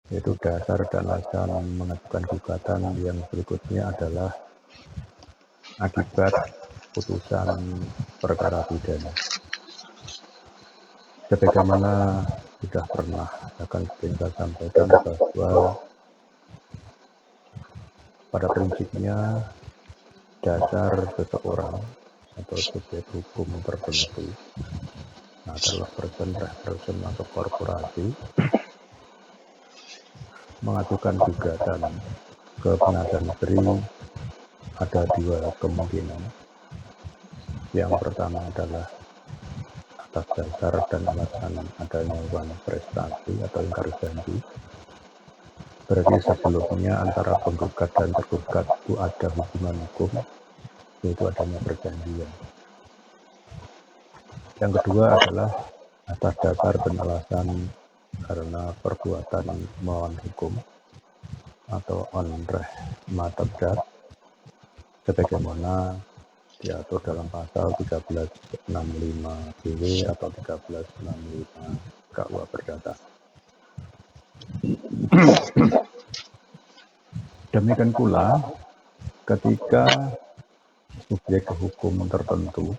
Yaitu dasar dan alasan mengajukan gugatan yang berikutnya adalah akibat putusan perkara pidana. Sebagaimana sudah pernah akan saya sampaikan bahwa pada prinsipnya dasar seseorang atau subjek hukum tertentu adalah person atau korporasi mengajukan gugatan ke pengadilan negeri ada dua kemungkinan. Yang pertama adalah atas dasar dan alasan adanya wan prestasi atau ingkar janji. Berarti sebelumnya antara penggugat dan tergugat itu ada hubungan hukum, yaitu adanya perjanjian. Yang kedua adalah atas dasar dan alasan karena perbuatan melawan hukum atau onreh matebdat sebagaimana diatur dalam pasal 1365 BW atau 1365 KUH Perdata. Demikian pula ketika subjek hukum tertentu,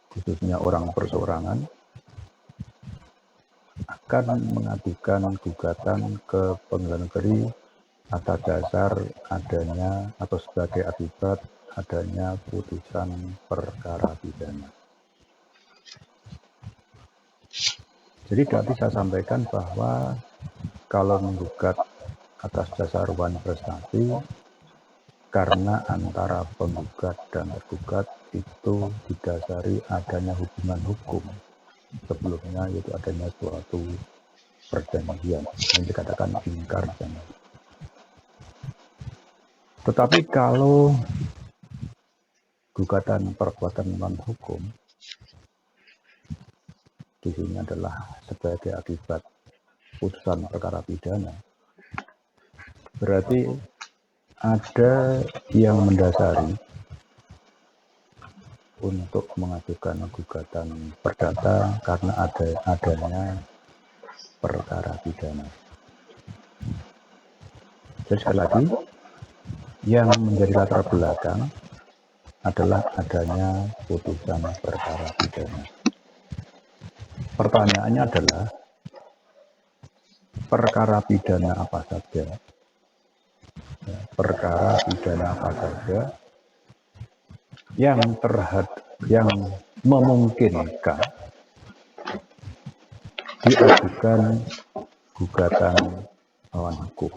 khususnya orang perseorangan, akan mengajukan gugatan ke pengadilan negeri atas dasar adanya atau sebagai akibat adanya putusan perkara pidana. Jadi tadi saya sampaikan bahwa kalau menggugat atas dasar wan prestasi, karena antara penggugat dan tergugat itu didasari adanya hubungan hukum sebelumnya, yaitu adanya suatu perjanjian yang dikatakan ingkar janji. Tetapi kalau gugatan perbuatan melawan hukum di sini adalah sebagai akibat putusan perkara pidana, berarti ada yang mendasari untuk mengajukan gugatan perdata karena adanya perkara pidana. Jadi sekali lagi, yang menjadi latar belakang adalah adanya putusan perkara pidana. Pertanyaannya adalah, perkara pidana apa saja? Perkara pidana apa saja yang memungkinkan diajukan gugatan lawan hukum?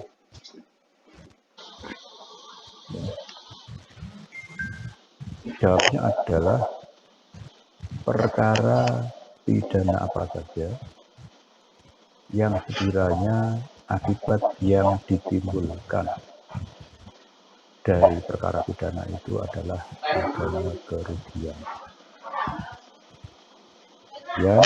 Jawabnya adalah perkara pidana apa saja yang sekiranya akibat yang ditimbulkan dari perkara pidana itu adalah adanya kerugian. Ya,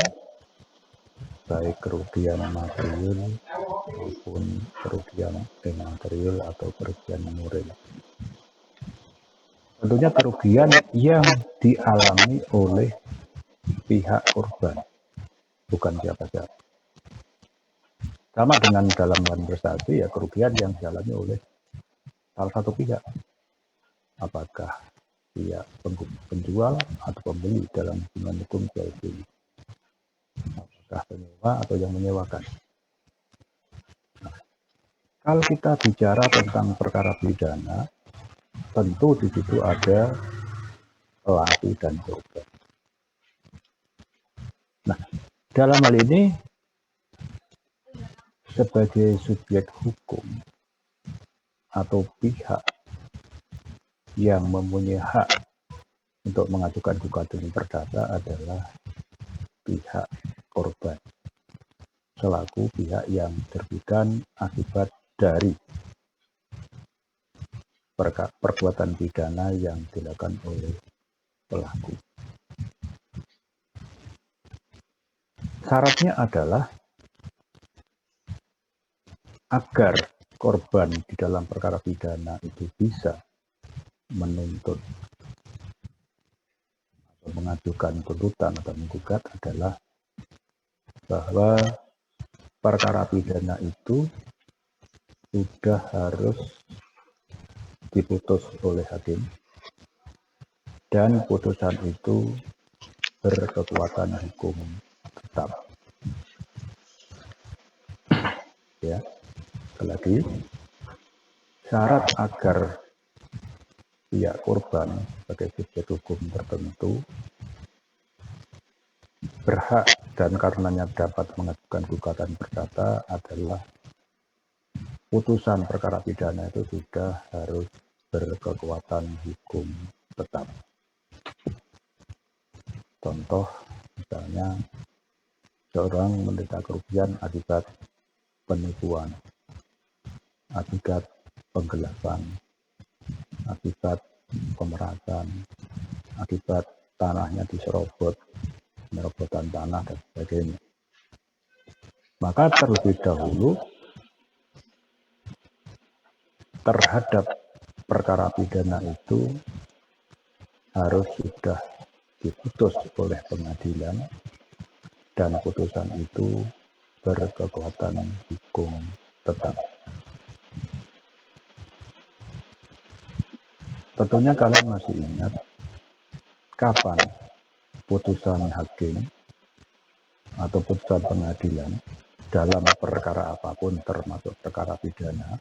baik kerugian material maupun kerugian imaterial atau kerugian moral. Tentunya kerugian yang dialami oleh pihak korban, bukan siapa-siapa. Sama dengan dalam wan prestasi, ya kerugian yang dialami oleh salah satu pihak. Apakah pihak penjual atau pembeli dalam hubungan hukum jual beli, apakah penyewa atau yang menyewakan. Nah, kalau kita bicara tentang perkara pidana, tentu di situ ada pelaku dan korban. Nah, dalam hal ini sebagai subjek hukum atau pihak yang mempunyai hak untuk mengajukan gugatan perdata adalah pihak korban, selaku pihak yang dirugikan akibat dari perbuatan pidana yang dilakukan oleh pelaku. Syaratnya adalah agar korban di dalam perkara pidana itu bisa menuntut atau mengajukan tuntutan atau menggugat adalah bahwa perkara pidana itu sudah harus diputus oleh hakim dan putusan itu berkekuatan hukum tetap. Ya, sekali lagi, syarat agar pihak korban sebagai subjek hukum tertentu berhak dan karenanya dapat mengajukan gugatan perdata adalah putusan perkara pidana itu sudah harus berkekuatan hukum tetap. Contoh, misalnya seorang menderita kerugian akibat penipuan, akibat penggelapan, akibat pemerasan, akibat tanahnya diserobot, penerobotan tanah dan sebagainya. Maka terlebih dahulu terhadap perkara pidana itu harus sudah diputus oleh pengadilan dan putusan itu berkekuatan hukum tetap. Tentunya kalian masih ingat kapan putusan hakim atau putusan pengadilan dalam perkara apapun termasuk perkara pidana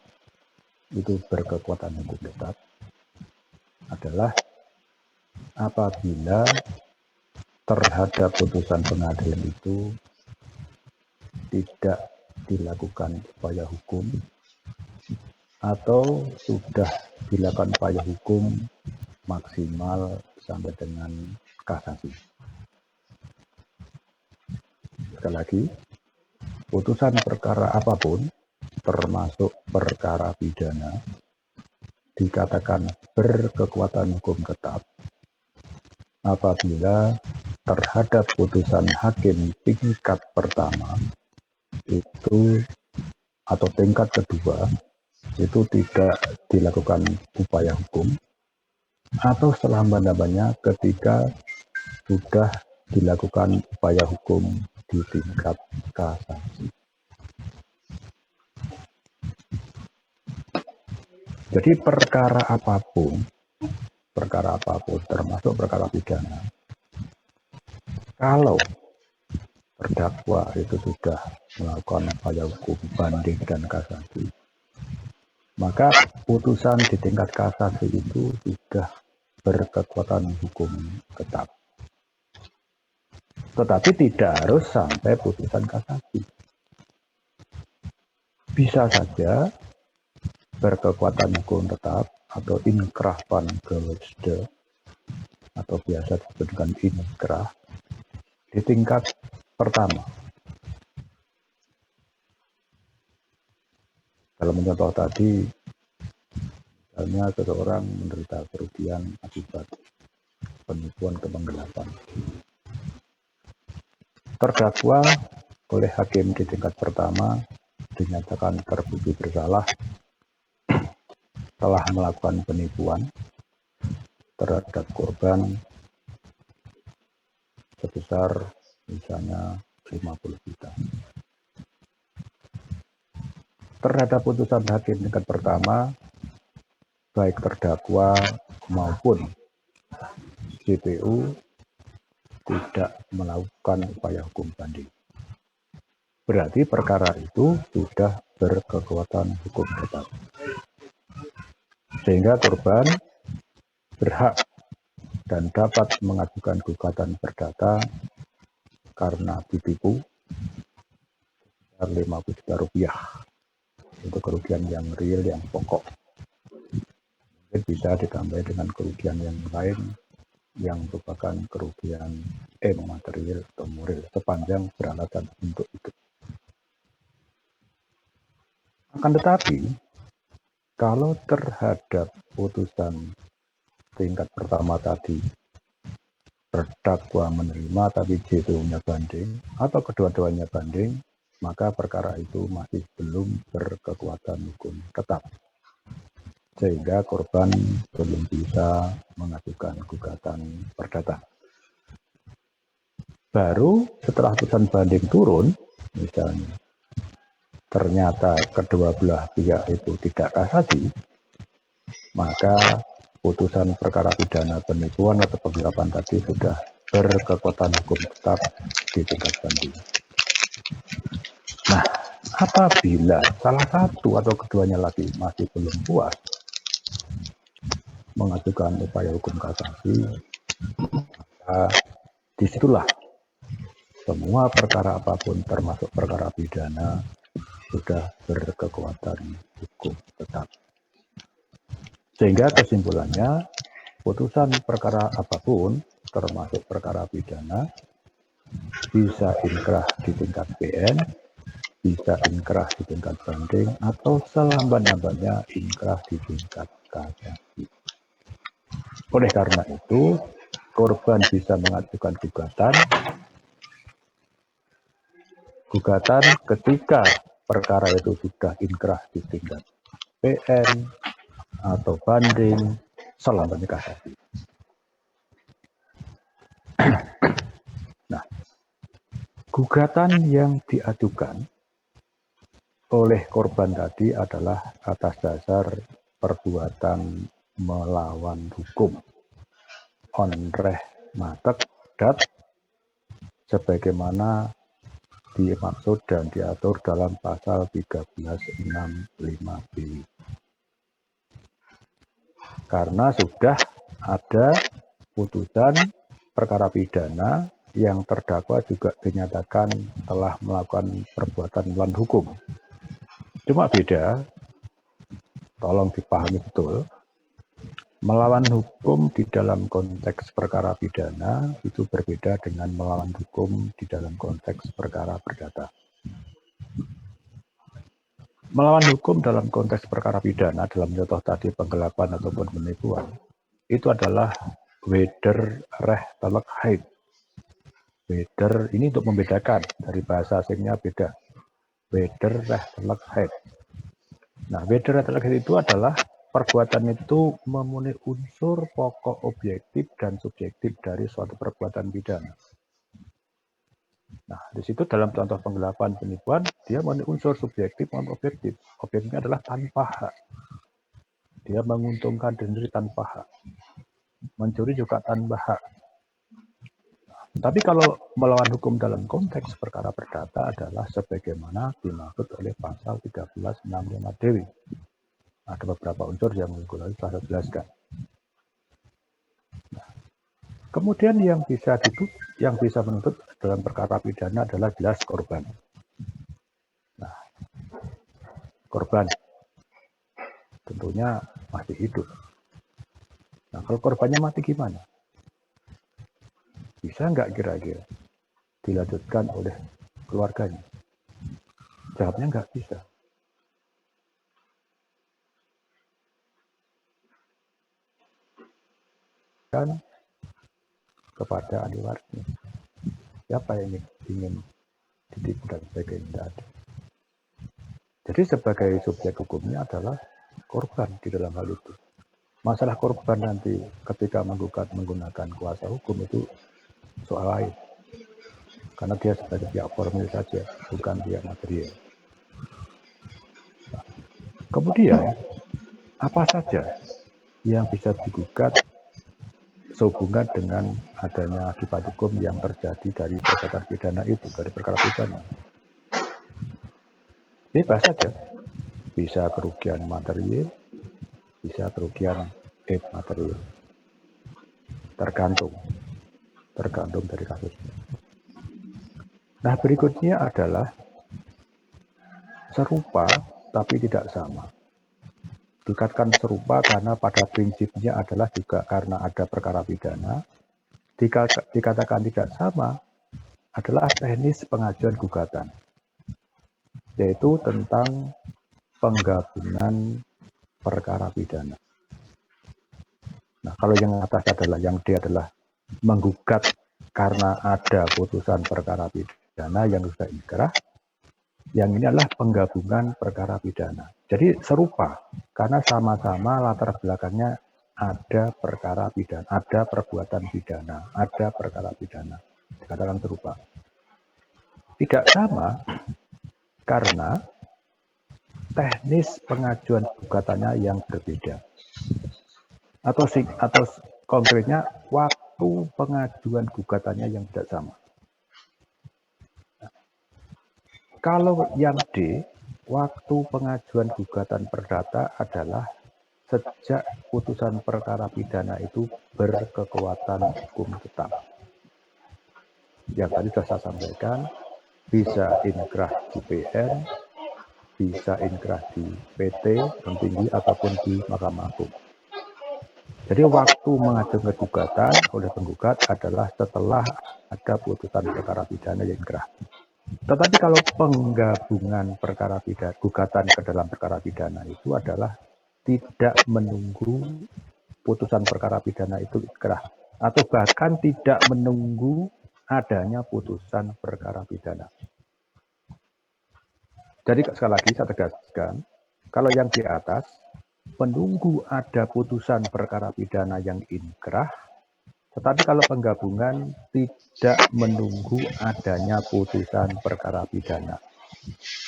itu berkekuatan hukum tetap adalah apabila terhadap putusan pengadilan itu tidak dilakukan upaya hukum atau sudah dilakukan upaya hukum maksimal sampai dengan kasasi. Sekali lagi, putusan perkara apapun termasuk perkara pidana dikatakan berkekuatan hukum tetap apabila terhadap putusan hakim tingkat pertama itu atau tingkat kedua itu tidak dilakukan upaya hukum atau selambat-lambatnya ketika sudah dilakukan upaya hukum di tingkat kasasi. Jadi perkara apapun termasuk perkara pidana, kalau terdakwa itu sudah melakukan upaya hukum banding dan kasasi, maka putusan di tingkat kasasi itu sudah berkekuatan hukum tetap. Tetapi tidak harus sampai putusan kasasi. Bisa saja berkekuatan hukum tetap atau inkrah van geweste atau biasa disebut dengan inkrah di tingkat pertama. Dalam contoh tadi, misalnya seseorang menderita kerugian akibat penipuan atau penggelapan. Terdakwa oleh hakim di tingkat pertama dinyatakan terbukti bersalah telah melakukan penipuan terhadap korban sebesar misalnya 50 juta. Terhadap putusan hakim tingkat pertama, baik terdakwa maupun JPU tidak melakukan upaya hukum banding. Berarti perkara itu sudah berkekuatan hukum tetap. Sehingga korban berhak dan dapat mengajukan gugatan perdata karena ditipu 50 juta rupiah. Itu kerugian yang real, yang pokok. Mungkin bisa ditambah dengan kerugian yang lain yang merupakan kerugian material atau moral sepanjang beralasan untuk itu. Akan tetapi, kalau terhadap putusan tingkat pertama tadi terdakwa menerima tapi JPU-nya banding atau kedua-duanya banding, maka perkara itu masih belum berkekuatan hukum tetap. Sehingga korban belum bisa mengajukan gugatan perdata. Baru setelah putusan banding turun, misalnya ternyata kedua belah pihak itu tidak kasasi, maka putusan perkara pidana penipuan atau penggelapan tadi sudah berkekuatan hukum tetap di tingkat banding. Nah, apabila salah satu atau keduanya lagi masih belum puas mengajukan upaya hukum kasasi, maka disitulah semua perkara apapun termasuk perkara pidana sudah berkekuatan hukum tetap. Sehingga kesimpulannya, putusan perkara apapun termasuk perkara pidana bisa inkrah di tingkat PN, bisa inkrah di tingkat banding, atau selambat-lambatnya inkrah di tingkat kasasi. Oleh karena itu, korban bisa mengajukan gugatan ketika perkara itu sudah inkrah di tingkat PN atau banding, selambatnya kasasi. Nah, gugatan yang diajukan oleh korban tadi adalah atas dasar perbuatan melawan hukum, onreh matek dat, sebagaimana dimaksud dan diatur dalam pasal 1365B. Karena sudah ada putusan perkara pidana yang terdakwa juga dinyatakan telah melakukan perbuatan melawan hukum. Cuma beda, tolong dipahami betul, melawan hukum di dalam konteks perkara pidana itu berbeda dengan melawan hukum di dalam konteks perkara perdata. Melawan hukum dalam konteks perkara pidana, dalam contoh tadi penggelapan ataupun penipuan, itu adalah weder reh telek haid. Weder ini untuk membedakan, dari bahasa asingnya beda. Weder reh telek haid. Nah, weder reh telek haid itu adalah perbuatan itu memenuhi unsur pokok objektif dan subjektif dari suatu perbuatan pidana. Nah, di situ dalam contoh penggelapan penipuan, dia memenuhi unsur subjektif maupun objektif. Objektifnya adalah tanpa hak. Dia menguntungkan diri sendiri tanpa hak. Mencuri juga tanpa hak. Tapi kalau melawan hukum dalam konteks perkara perdata adalah sebagaimana dimaksud oleh pasal 1365 Dewi. Ada beberapa unsur yang mengikuti telah saya jelaskan. Nah, kemudian yang bisa menuntut dalam perkara pidana adalah jelas korban. Nah, korban tentunya masih hidup. Nah, kalau korbannya mati gimana? Bisa nggak kira-kira dilanjutkan oleh keluarganya? Jawabnya nggak bisa. Kan kepada ahli warisnya. Siapa yang ingin ditipu dan sebagainya? Jadi sebagai subjek hukumnya adalah korban di dalam hal itu. Masalah korban nanti ketika menggunakan kuasa hukum itu soal lain. Karena dia sebagai pihak formil saja, bukan pihak material. Nah, kemudian, apa saja yang bisa digugat sehubungan dengan adanya akibat hukum yang terjadi dari perbuatan pidana itu, dari perkara pidana? Bebas saja. Bisa kerugian material, bisa kerugian material. Tergantung dari kasusnya. Nah, berikutnya adalah serupa tapi tidak sama. Dikatakan serupa karena pada prinsipnya adalah juga karena ada perkara pidana. Dikatakan tidak sama adalah teknis pengajuan gugatan, yaitu tentang penggabungan perkara pidana. Nah, kalau yang atas adalah dia adalah menggugat karena ada putusan perkara pidana yang sudah inkrah. Yang ini adalah penggabungan perkara pidana. Jadi serupa karena sama-sama latar belakangnya ada perkara pidana, ada perbuatan pidana, ada perkara pidana. Dikatakan serupa. Tidak sama karena teknis pengajuan gugatannya yang berbeda. Atau konkretnya waktu pengajuan gugatannya yang tidak sama. Kalau yang D, waktu pengajuan gugatan perdata adalah sejak putusan perkara pidana itu berkekuatan hukum tetap. Yang tadi sudah saya sampaikan, bisa inkrah di PN, bisa inkrah di PT, tinggi ataupun di Mahkamah Agung. Jadi waktu mengajukan gugatan oleh penggugat adalah setelah ada putusan perkara pidana yang inkrah. Tetapi kalau penggabungan perkara pidana, gugatan ke dalam perkara pidana itu adalah tidak menunggu putusan perkara pidana itu inkrah, atau bahkan tidak menunggu adanya putusan perkara pidana. Jadi sekali lagi saya tegaskan, kalau yang di atas menunggu ada putusan perkara pidana yang inkrah, tetapi kalau penggabungan tidak menunggu adanya putusan perkara pidana.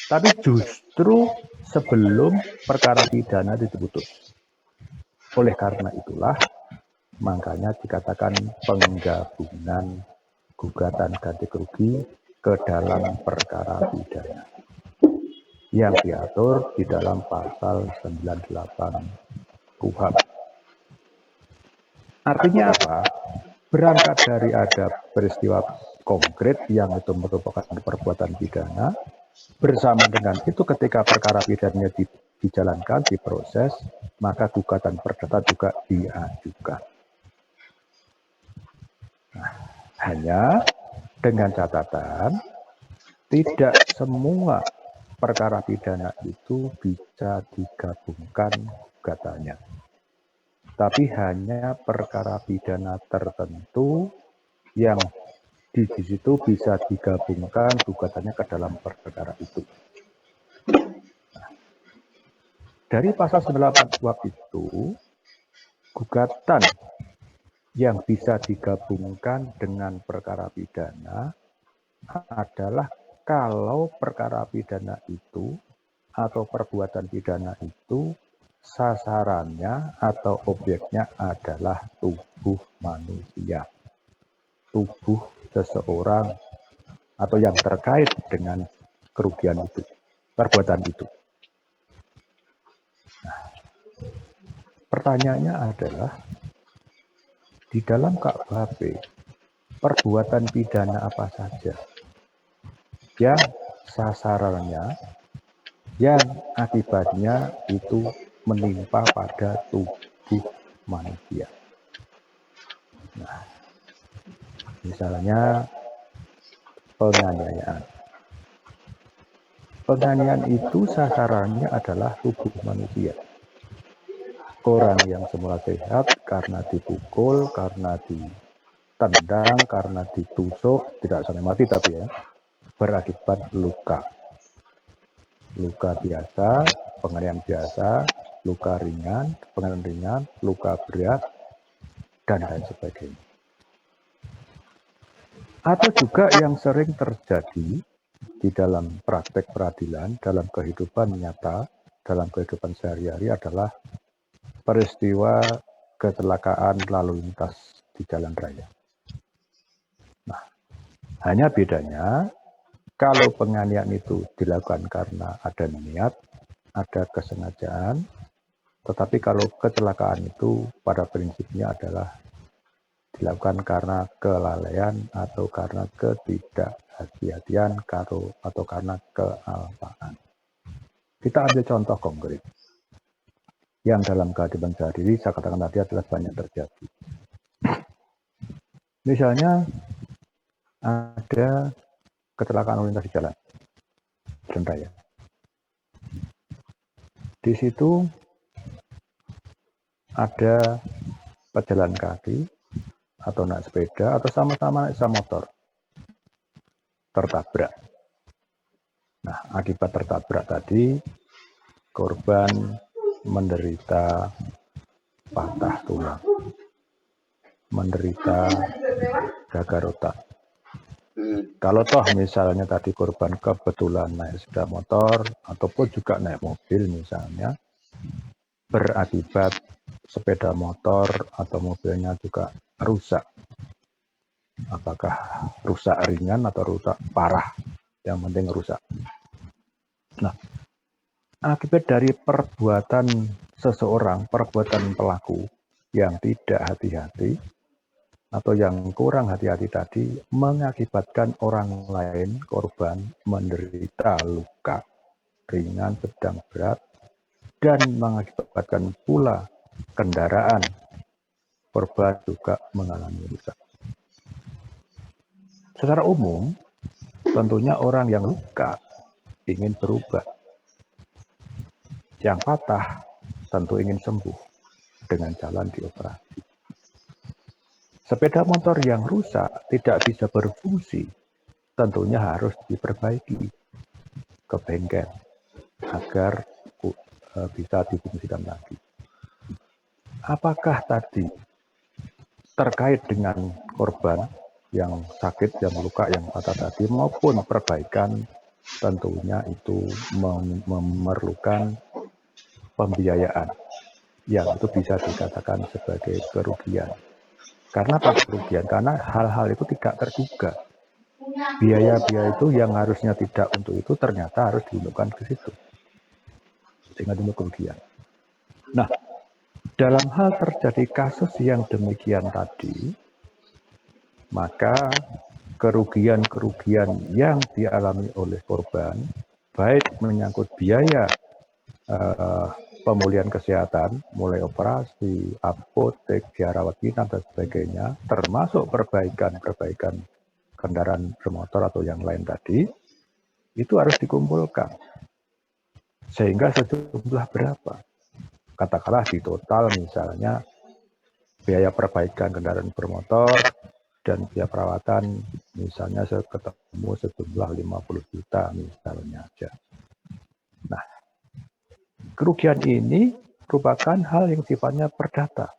Tapi justru sebelum perkara pidana diputus. Oleh karena itulah, makanya dikatakan penggabungan gugatan ganti rugi ke dalam perkara pidana yang diatur di dalam pasal 98 KUHP. Artinya apa? Berangkat dari ada peristiwa konkret yang itu merupakan perbuatan pidana, bersama dengan itu ketika perkara pidananya dijalankan, diproses, maka gugatan perdata juga diajukan. Nah, hanya dengan catatan, tidak semua perkara pidana itu bisa digabungkan gugatannya. Tapi hanya perkara pidana tertentu yang di situ bisa digabungkan gugatannya ke dalam perkara itu. Nah, dari pasal 98 KUHP itu, gugatan yang bisa digabungkan dengan perkara pidana adalah kalau perkara pidana itu atau perbuatan pidana itu sasarannya atau objeknya adalah tubuh manusia, tubuh seseorang atau yang terkait dengan kerugian itu, perbuatan itu. Nah, pertanyaannya adalah di dalam KUHP perbuatan pidana apa saja yang sasarannya, yang akibatnya itu menimpa pada tubuh manusia. Nah, misalnya penganiayaan. Penganiayaan itu sasarannya adalah tubuh manusia. Orang yang semula sehat karena dipukul, karena ditendang, karena ditusuk, tidak sampai mati tapi ya, berakibat luka. Luka biasa, penganiayaan biasa, luka ringan, penganiayaan ringan, luka berat, dan lain sebagainya. Atau juga yang sering terjadi di dalam praktek peradilan, dalam kehidupan nyata, dalam kehidupan sehari-hari adalah peristiwa kecelakaan lalu lintas di jalan raya. Nah, hanya bedanya kalau penganiayaan itu dilakukan karena ada niat, ada kesengajaan, tetapi kalau kecelakaan itu pada prinsipnya adalah dilakukan karena kelalaian atau karena ketidakhati-hatian atau karena kealpaan. Kita ambil contoh konkret yang dalam kehidupan sehari-hari saya katakan tadi adalah banyak terjadi. Misalnya ada kecelakaan lalu lintas di jalan raya. Di situ ada pejalan kaki atau naik sepeda atau sama-sama naik motor tertabrak. Nah, akibat tertabrak tadi korban menderita patah tulang, menderita gagal otak, Kalau toh misalnya tadi korban kebetulan naik sepeda motor ataupun juga naik mobil misalnya, berakibat sepeda motor atau mobilnya juga rusak. Apakah rusak ringan atau rusak parah? Yang penting rusak. Nah, akibat dari perbuatan seseorang, perbuatan pelaku yang tidak hati-hati atau yang kurang hati-hati tadi mengakibatkan orang lain, korban, menderita luka ringan, sedang, berat, dan mengakibatkan pula kendaraan korban juga mengalami rusak. Secara umum, tentunya orang yang luka ingin berubah. Yang patah tentu ingin sembuh dengan jalan dioperasi. Sepeda motor yang rusak tidak bisa berfungsi, tentunya harus diperbaiki ke bengkel agar bisa difungsikan lagi. Apakah tadi terkait dengan korban yang sakit, yang luka, yang patah tadi maupun perbaikan, tentunya itu memerlukan pembiayaan yang itu bisa dikatakan sebagai kerugian. Karena apa kerugian? Karena hal-hal itu tidak terduga. Biaya-biaya itu yang harusnya tidak untuk itu ternyata harus diuntukkan ke situ. Sehingga itu kerugian. Nah, dalam hal terjadi kasus yang demikian tadi, maka kerugian-kerugian yang dialami oleh korban, baik menyangkut biaya pemulihan kesehatan, mulai operasi, apotek, biaya rawat inap, dan sebagainya, termasuk perbaikan kendaraan bermotor atau yang lain tadi, itu harus dikumpulkan. Sehingga sejumlah berapa? Katakanlah di total misalnya biaya perbaikan kendaraan bermotor dan biaya perawatan misalnya ketemu sejumlah 50 juta misalnya aja. Nah, kerugian ini merupakan hal yang sifatnya perdata.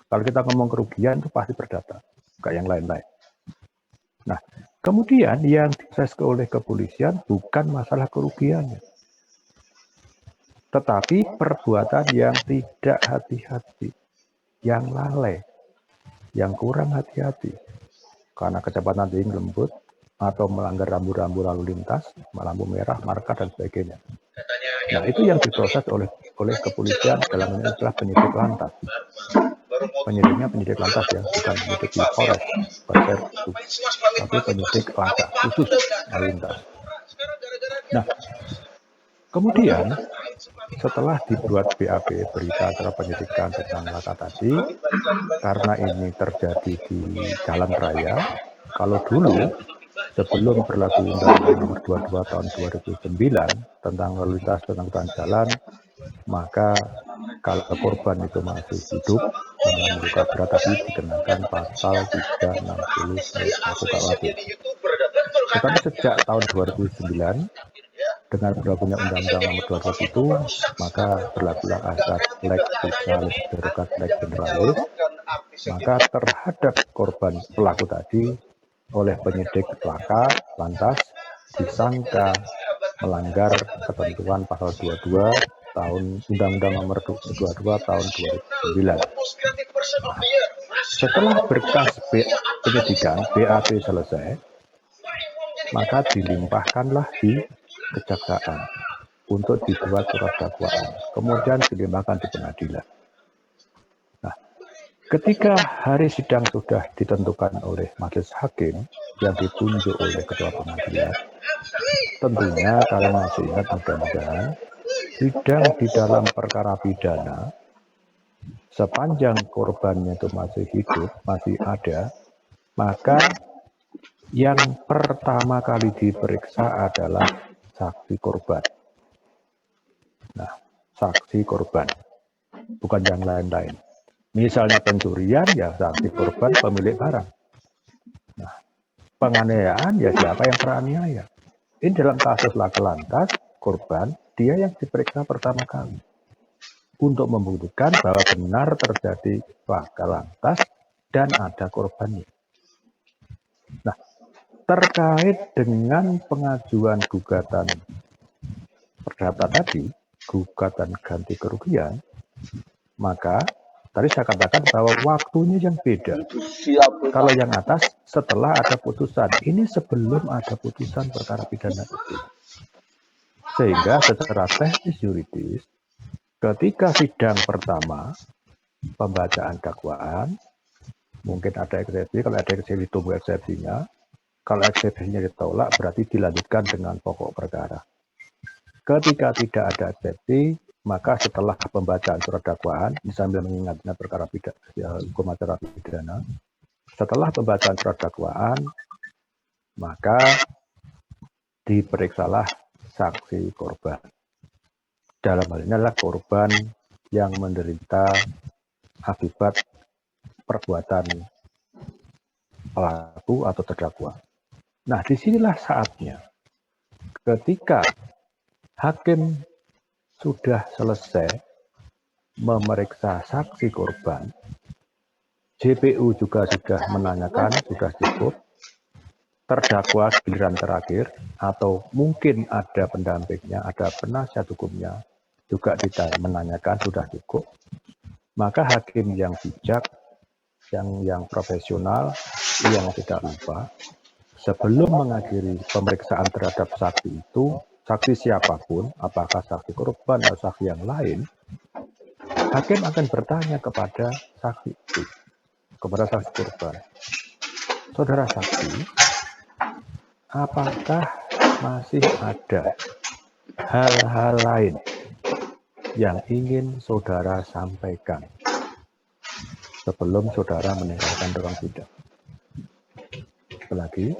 Kalau kita ngomong kerugian itu pasti perdata, enggak yang lain-lain. Nah, kemudian yang diproses oleh kepolisian bukan masalah kerugiannya, tetapi perbuatan yang tidak hati-hati, yang lalai, yang kurang hati-hati, karena kecepatan tinggi lembut, atau melanggar rambu-rambu lalu lintas, lampu merah, marka, dan sebagainya. Nah, itu yang diproses oleh kepolisian dalam ini adalah penyidik lantas. Penyidiknya penyidik lantas ya, bukan penyidik di Polres, tapi penyidik laka khusus lalu lintas. Nah, kemudian setelah dibuat BAP, berita acara penyidikan tentang laka tadi, karena ini terjadi di jalan raya, kalau dulu sebelum berlaku Undang-Undang Nomor 22 Tahun 2009 tentang lalu lintas dan angkutan jalan, maka kalau korban itu masih hidup mengalami luka berat tadi dikenakan pasal 360 KUHP. Tetapi sejak tahun 2009 dengan berlakunya Undang-Undang Nomor 22 itu, maka berlakulah asas lex specialis derogat lex generalis, maka terhadap korban pelaku tadi oleh penyidik laka lantas disangka melanggar ketentuan pasal 22 tahun Undang-Undang Nomor 22 tahun 2009. Nah, setelah berkas penyidikan BAP selesai, maka dilimpahkanlah di kejaksaan untuk dibuat surat dakwaan, kemudian dilimpahkan di pengadilan. Nah, ketika hari sidang sudah ditentukan oleh majelis hakim yang ditunjuk oleh ketua pengadilan, tentunya kalian masih ingat mudah-mudahan sidang di dalam perkara pidana sepanjang korbannya itu masih hidup, masih ada, maka yang pertama kali diperiksa adalah saksi korban. Nah, saksi korban, bukan yang lain-lain. Misalnya pencurian, ya saksi korban pemilik barang. Nah, penganiayaan, ya siapa yang teraniaya. Ini dalam kasus laka lantas, korban, dia yang diperiksa pertama kali. Untuk membuktikan bahwa benar terjadi laka lantas dan ada korbannya. Nah, terkait dengan pengajuan gugatan perdata tadi, gugatan ganti kerugian, maka tadi saya katakan bahwa waktunya yang beda. Kalau yang atas setelah ada putusan, ini sebelum ada putusan perkara pidana itu. Sehingga secara teknis yuridis, ketika sidang pertama, pembacaan dakwaan, mungkin ada eksepsi, kalau ada eksepsi ditunggu eksepsinya, kalau eksepsinya ditolak berarti dilanjutkan dengan pokok perkara. Ketika tidak ada eksepsi, maka setelah pembacaan surat dakwaan, sambil mengingatnya perkara pidana, hukum acara pidana, setelah pembacaan surat dakwaan, maka diperiksalah saksi korban. Dalam hal ini adalah korban yang menderita akibat perbuatan pelaku atau terdakwa. Nah, disinilah saatnya ketika hakim sudah selesai memeriksa saksi korban, JPU juga sudah menanyakan, sudah cukup, terdakwa giliran terakhir, atau mungkin ada pendampingnya, ada penasihat hukumnya, juga menanyakan, sudah cukup, maka hakim yang bijak, yang profesional, yang tidak lupa, sebelum mengakhiri pemeriksaan terhadap saksi itu, saksi siapapun, apakah saksi korban atau saksi yang lain, hakim akan bertanya kepada saksi itu, kepada saksi korban. Saudara saksi, apakah masih ada hal-hal lain yang ingin saudara sampaikan sebelum saudara meninggalkan ruang sidang? Apalagi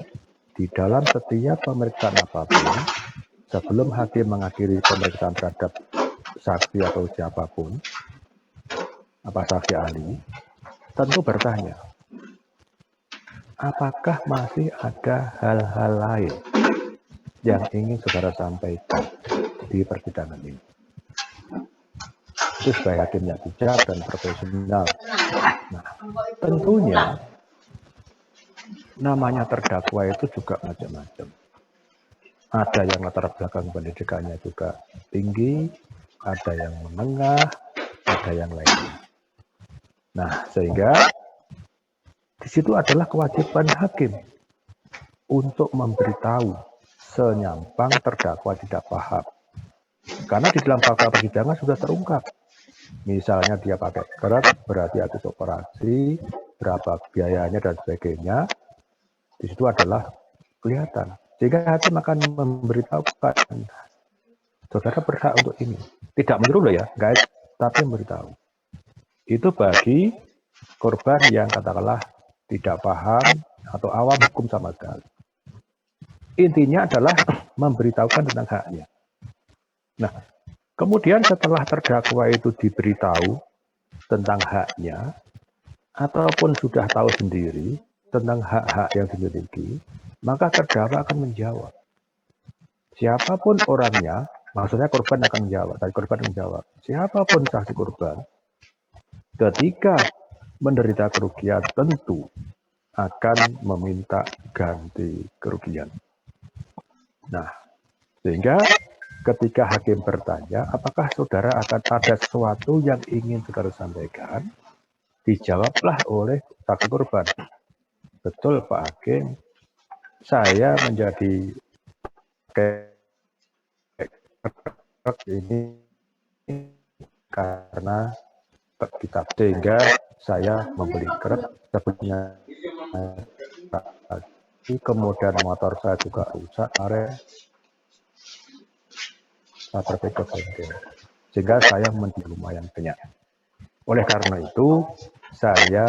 di dalam setiap pemeriksaan apapun, sebelum hakim mengakhiri pemeriksaan terhadap saksi atau siapapun, apa saksi ahli, tentu bertanya, apakah masih ada hal-hal lain yang ingin saudara sampaikan di persidangan ini? Itu sebagai hakim yang bijak dan profesional. Nah, tentunya namanya terdakwa itu juga macam-macam. Ada yang latar belakang pendidikannya juga tinggi, ada yang menengah, ada yang lainnya. Nah, sehingga di situ adalah kewajiban hakim untuk memberitahu senyampang terdakwa tidak paham. Karena di dalam fakta persidangan sudah terungkap. Misalnya dia pakai kerat, berarti habis operasi, berapa biayanya dan sebagainya. Di situ adalah kelihatan. Sehingga hakim akan memberitahukan, saudara berhak untuk ini. Tidak menyuruh loh ya, guys, tapi memberitahu. Itu bagi korban yang katakanlah tidak paham atau awam hukum sama sekali. Intinya adalah memberitahukan tentang haknya. Nah, kemudian setelah terdakwa itu diberitahu tentang haknya, ataupun sudah tahu sendiri tentang hak-hak yang dimiliki, maka terdakwa akan menjawab. Siapapun orangnya, maksudnya korban akan menjawab, dan korban menjawab. Siapapun saksi korban, ketika menderita kerugian tentu akan meminta ganti kerugian. Nah, sehingga ketika hakim bertanya, apakah saudara akan ada sesuatu yang ingin saudara sampaikan, dijawablah oleh saksi korban. Betul Pak Hakim, saya menjadi kayak ini karena kitab, sehingga saya membeli kerat sebetulnya, kemudian motor saya juga rusak, saya berpikir sehingga saya menjadi lumayan banyak. Oleh karena itu, saya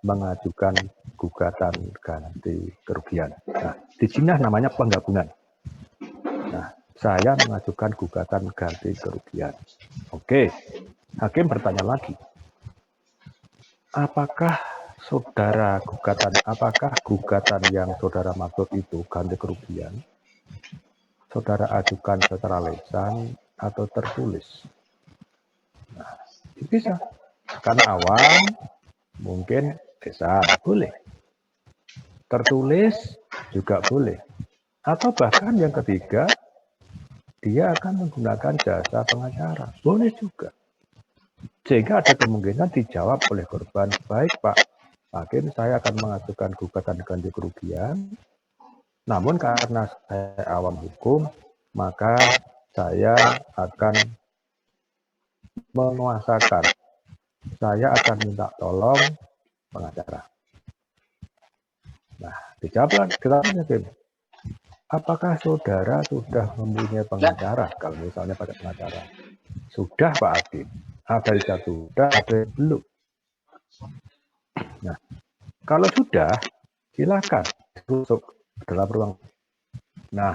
mengajukan gugatan ganti kerugian. Nah, di sini namanya penggabungan. Nah, saya mengajukan gugatan ganti kerugian. Oke, hakim bertanya lagi, apakah gugatan yang saudara maksud itu ganti kerugian, saudara ajukan secara lisan atau tertulis? Nah, bisa. Karena awam, mungkin lisan boleh. Tertulis juga boleh. Atau bahkan yang ketiga, dia akan menggunakan jasa pengacara, boleh juga. Sehingga ada kemungkinan dijawab oleh korban, baik Pak Hakim, saya akan mengajukan gugatan ganti kerugian, namun karena saya awam hukum, maka saya akan menguasakan, saya akan minta tolong pengacara. Nah, dijawablah Hakim, apakah saudara sudah mempunyai pengacara? Kalau misalnya pakai pengacara, sudah Pak Hakim. Ada yang sudah, ada yang belum. Nah, kalau sudah, silakan masuk dalam ruang. Nah,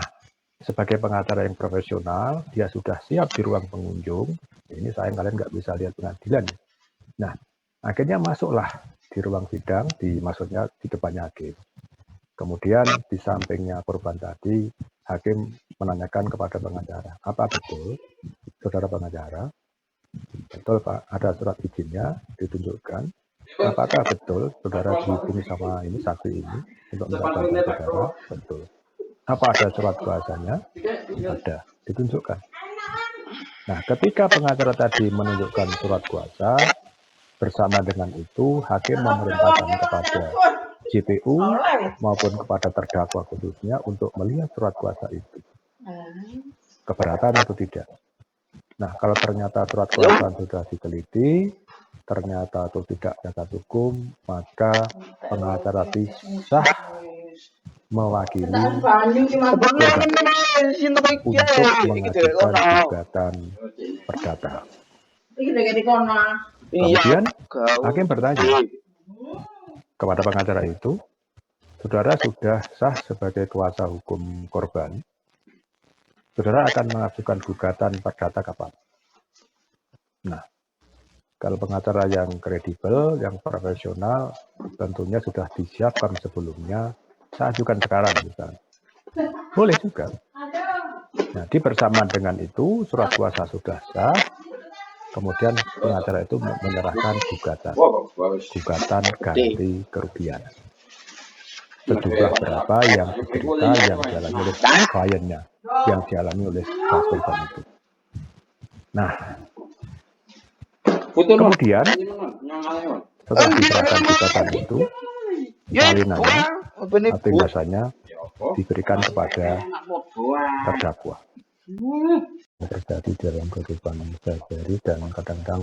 sebagai pengacara yang profesional, dia sudah siap di ruang pengunjung. Ini sayang kalian nggak bisa lihat pengadilan. Nah, akhirnya masuklah di ruang sidang, maksudnya di depannya hakim. Kemudian di sampingnya korban tadi, hakim menanyakan kepada pengacara, apa betul, saudara pengacara? Betul Pak, ada surat izinnya ditunjukkan. Apakah betul saudara dihubungi sama ini saksi ini untuk minta bantuan saudara? Betul. Apa ada surat kuasanya? Ada, ditunjukkan. Nah, ketika pengacara tadi menunjukkan surat kuasa, bersama dengan itu hakim memerintahkan kepada JPU maupun kepada terdakwa khususnya untuk melihat surat kuasa itu. Keberatan atau tidak? Nah, kalau ternyata surat kuasa sudah diteliti, ternyata atau tidak cacat hukum, maka pengacara bisa mewakili korban untuk mengajukan gugatan perdata. Kemudian hakim bertanya kepada pengacara itu, saudara sudah sah sebagai kuasa hukum korban, saudara akan mengajukan gugatan perdata kapan? Nah, kalau pengacara yang kredibel, yang profesional, tentunya sudah disiapkan sebelumnya, saya ajukan sekarang misalnya. Boleh juga. Nah, bersamaan dengan itu, surat kuasa sudah sah, kemudian pengacara itu menyerahkan gugatan ganti kerugian. Sejumlah berapa yang diderita, yang dialami oleh kliennya, yang dialami oleh korban itu. Nah, kemudian setelah diserahkan gugatan itu, salinannya atau jasanya diberikan kepada terdakwa. Terjadi dalam kehidupan sehari-hari dan kadang-kadang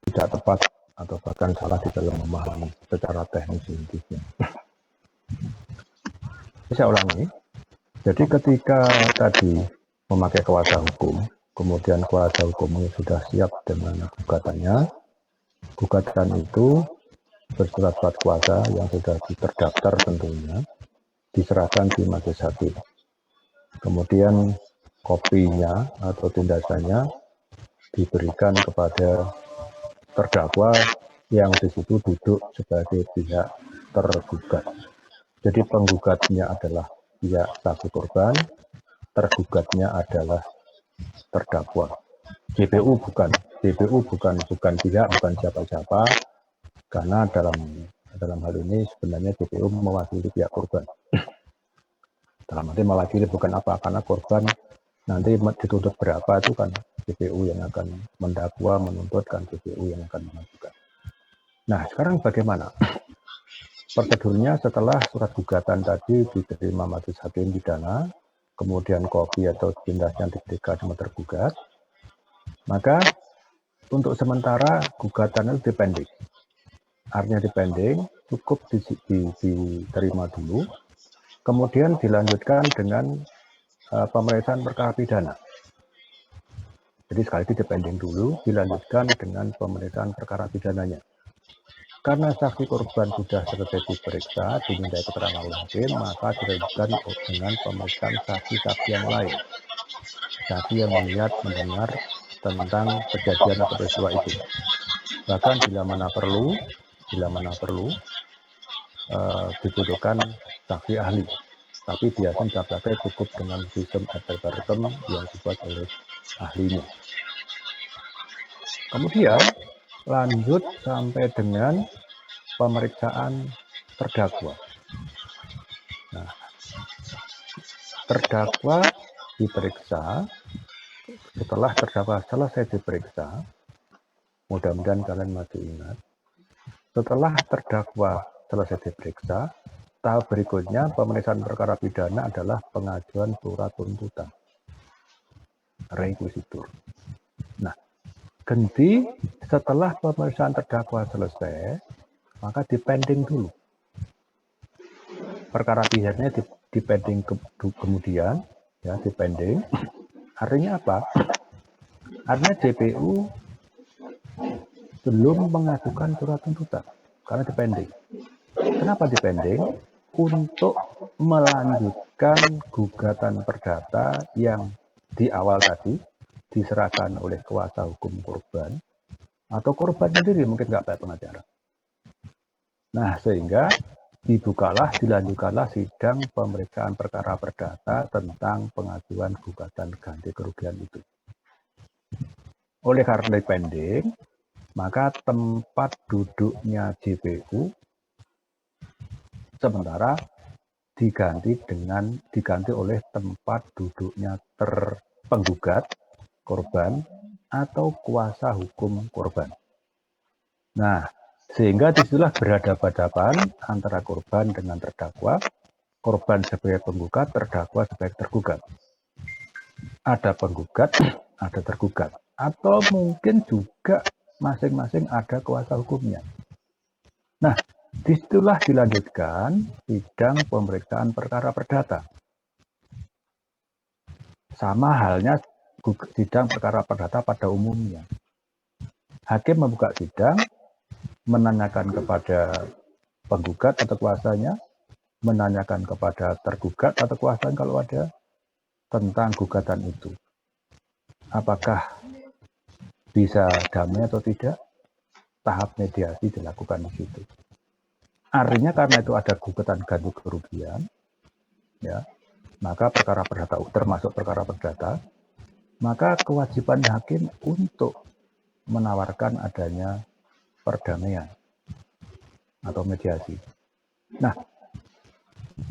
tidak tepat atau bahkan salah di dalam memahami secara teknis intinya. Saya ulangi. Jadi ketika tadi memakai kuasa hukum, kemudian kuasa hukum sudah siap dengan gugatannya, gugatan itu bersurat kuasa yang sudah terdaftar tentunya, diserahkan di majelis hakim. Kemudian kopinya atau tundasannya diberikan kepada terdakwa yang di situ duduk sebagai pihak tergugat. Jadi penggugatnya adalah pihak saksi korban, tergugatnya adalah terdakwa. JPU bukan pihak, bukan siapa-siapa, karena dalam hal ini sebenarnya JPU mewakili pihak korban. Dalam arti mewakili bukan apa, karena korban nanti dituntut berapa itu kan JPU yang akan mendakwa, menuntut, kan JPU yang akan mengajukan. Nah, sekarang bagaimana prosedurnya setelah surat gugatan tadi diterima majelis hakim pidana, kemudian kopi atau tindasnya diberikan sama tergugat, maka untuk sementara gugatan itu dipending. Artinya dipending, cukup diterima dulu, kemudian dilanjutkan dengan pemeriksaan perkara pidana. Jadi sekali lagi dipending dulu, dilanjutkan dengan pemeriksaan perkara pidananya. Karena saksi korban sudah selesai diperiksa, dimintai keterangan oleh hakim, maka dilanjutkan dengan pemeriksaan saksi-saksi yang lain. Saksi yang melihat, mendengar tentang kejadian atau peristiwa itu. Bahkan bila mana perlu dibutuhkan saksi ahli. Tapi biasanya dapat cukup dengan sistem advertum yang dibuat oleh ahlinya. Kemudian lanjut sampai dengan pemeriksaan terdakwa. terdakwa diperiksa, setelah terdakwa selesai diperiksa, mudah-mudahan kalian masih ingat, setelah terdakwa selesai diperiksa, tahap berikutnya pemeriksaan perkara pidana adalah pengajuan surat tuntutan, reinkuisitur. Nah, ganti setelah pemeriksaan terdakwa selesai, maka dipending dulu. Perkara pidananya dipending kemudian, ya dipending. Artinya apa? Artinya JPU belum mengajukan surat tuntutan karena dipending. Kenapa dipending? Untuk melanjutkan gugatan perdata yang di awal tadi diserahkan oleh kuasa hukum korban atau korban sendiri, mungkin nggak bayar pengacara. Nah, sehingga dilanjutkanlah sidang pemeriksaan perkara perdata tentang pengajuan gugatan ganti kerugian itu. Oleh karena pending, maka tempat duduknya JPU sementara diganti oleh tempat duduknya penggugat korban atau kuasa hukum korban. Nah, sehingga disitulah berhadapan-hadapan antara korban dengan terdakwa, korban sebagai penggugat, terdakwa sebagai tergugat. Ada penggugat, ada tergugat. Atau mungkin juga masing-masing ada kuasa hukumnya. Nah, disitulah dilanjutkan sidang pemeriksaan perkara perdata. Sama halnya sidang perkara perdata pada umumnya. Hakim membuka sidang, menanyakan kepada penggugat atau kuasanya, menanyakan kepada tergugat atau kuasanya kalau ada tentang gugatan itu. Apakah bisa damai atau tidak? Tahap mediasi dilakukan di situ. Artinya karena itu ada gugatan ganti kerugian, ya, maka perkara perdata termasuk perkara perdata, maka kewajiban hakim untuk menawarkan adanya perdamaian atau mediasi. Nah,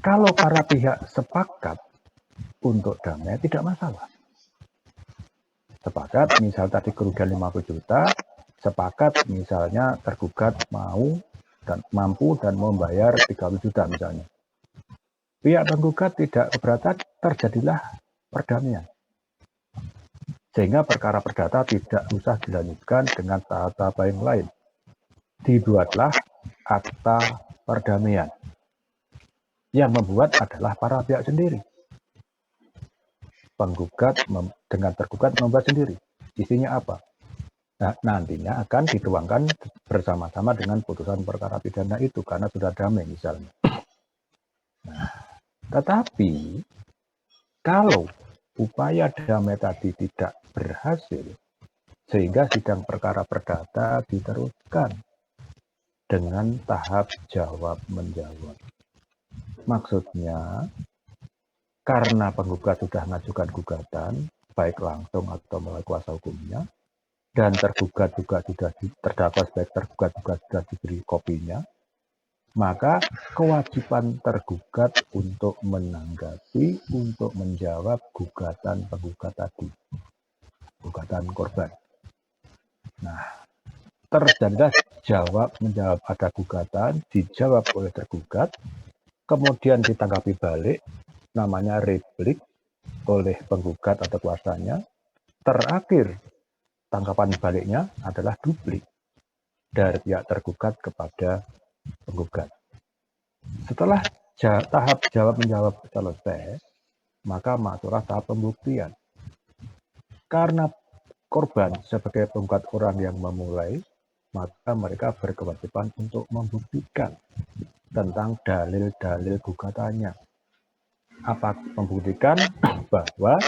kalau para pihak sepakat untuk damai tidak masalah. Sepakat, misal tadi kerugian 50 juta, sepakat misalnya tergugat mampu dan membayar 30 juta misalnya. Pihak penggugat tidak keberatan, terjadilah perdamaian. Sehingga perkara perdata tidak usah dilanjutkan dengan tahap-tahap yang lain. Dibuatlah akta perdamaian. Yang membuat adalah para pihak sendiri. Penggugat dengan tergugat membuat sendiri. Isinya apa? Nah, nantinya akan dituangkan bersama-sama dengan putusan perkara pidana itu karena sudah damai misalnya. Nah, tetapi kalau upaya damai tadi tidak berhasil, sehingga sidang perkara perdata diteruskan dengan tahap jawab-menjawab. Maksudnya, karena penggugat sudah mengajukan gugatan, baik langsung atau melalui kuasa hukumnya, dan tergugat juga sudah terdakwa sebagai tergugat juga sudah diberi kopinya, maka kewajiban tergugat untuk menanggapi, untuk menjawab gugatan penggugat tadi, gugatan korban. Nah, terjadilah jawab-menjawab, ada gugatan, dijawab oleh tergugat, kemudian ditanggapi balik, namanya replik oleh penggugat atau kuasanya, terakhir tanggapan baliknya adalah duplik dari pihak tergugat kepada penggugat. Setelah tahap jawab-menjawab selesai, maka masuklah tahap pembuktian. Karena korban sebagai penggugat orang yang memulai, maka mereka berkewajiban untuk membuktikan tentang dalil-dalil gugatannya. Apa membuktikan bahwa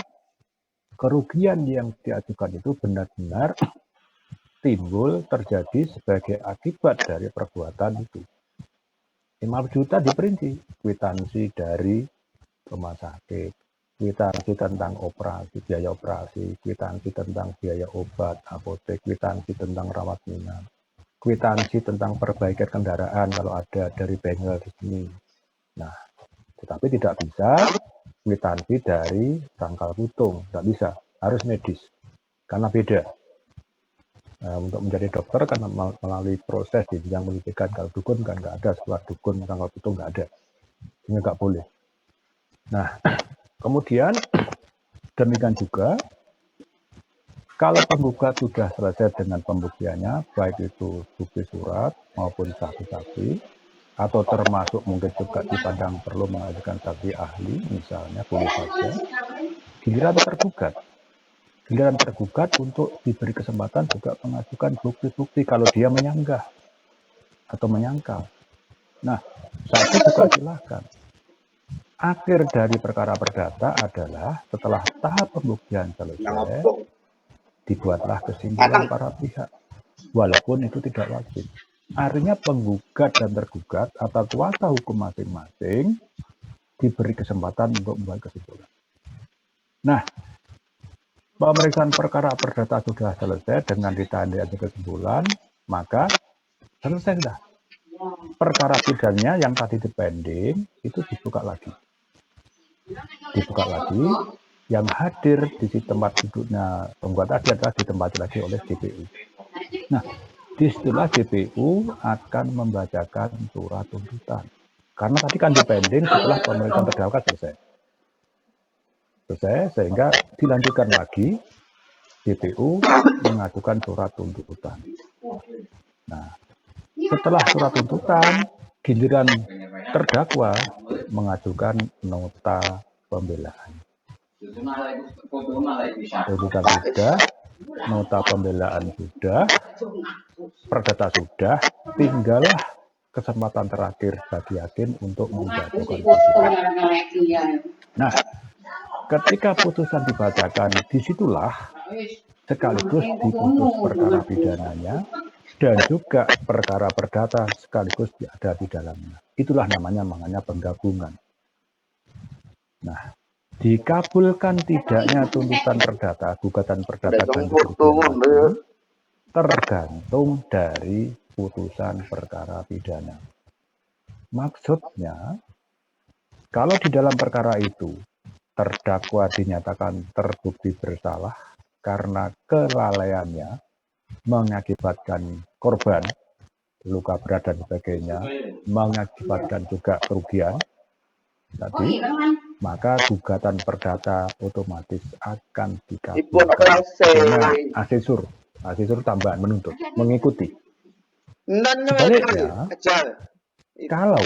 kerugian yang diajukan itu benar-benar timbul terjadi sebagai akibat dari perbuatan itu. 50 juta diperinci, kwitansi dari rumah sakit, kwitansi tentang operasi, biaya operasi, kwitansi tentang biaya obat, apotek, kwitansi tentang rawat inap, kwitansi tentang perbaikan kendaraan kalau ada dari bengkel resmi. Nah, tetapi tidak bisa kwitansi dari tangkal putung, nggak bisa, harus medis, karena beda. Nah, untuk menjadi dokter karena melalui proses di bidang pendidikan. Kalau dukun kan nggak ada, setelah dukun tangkal putung nggak ada, ini nggak boleh. Nah, kemudian demikian juga kalau penggugat sudah selesai dengan pembuktiannya, baik itu bukti surat maupun saksi-saksi, atau termasuk mungkin juga dipandang perlu mengajukan saksi ahli, misalnya boleh saja, giliran tergugat untuk diberi kesempatan juga mengajukan bukti-bukti kalau dia menyanggah atau menyangkal. Nah, saat itu juga silakan. Akhir dari perkara perdata adalah setelah tahap pembuktian selesai, dibuatlah kesimpulan para pihak, walaupun itu tidak wajib. Artinya penggugat dan tergugat atau kuasa hukum masing-masing diberi kesempatan untuk membuat kesimpulan. Nah, pemeriksaan perkara perdata sudah selesai dengan ditandai kesimpulan, maka selesai sudah. Perkara pidananya yang tadi dipending itu dibuka lagi. Yang hadir di tempat duduknya penggugat tadi adalah ditempati lagi oleh JPU. Nah, disitulah JPU akan membacakan surat tuntutan. Karena tadi kan dipending setelah pemeriksaan terdakwa selesai, sehingga dilanjutkan lagi, JPU mengajukan surat tuntutan. Nah, setelah surat tuntutan, giliran terdakwa mengajukan nota pembelaan. Tuntutan sudah, nota pembelaan sudah, perdata sudah, tinggallah kesempatan terakhir bagi hakim untuk menjatuhkan putusan. Nah, ketika putusan dibacakan, disitulah sekaligus diputus perkara pidananya dan juga perkara perdata sekaligus ada di dalamnya. Itulah namanya penggabungan. Nah, dikabulkan tidaknya tuntutan perdata, gugatan perdata ganti kerugian hakim, tergantung dari putusan perkara pidana. Maksudnya, kalau di dalam perkara itu terdakwa dinyatakan terbukti bersalah karena kelalaiannya mengakibatkan korban luka berat dan sebagainya, mengakibatkan juga kerugian tadi, maka gugatan perdata otomatis akan dikabulkan dengan asesur tambahan menuntut mengikuti. Sebaliknya, kalau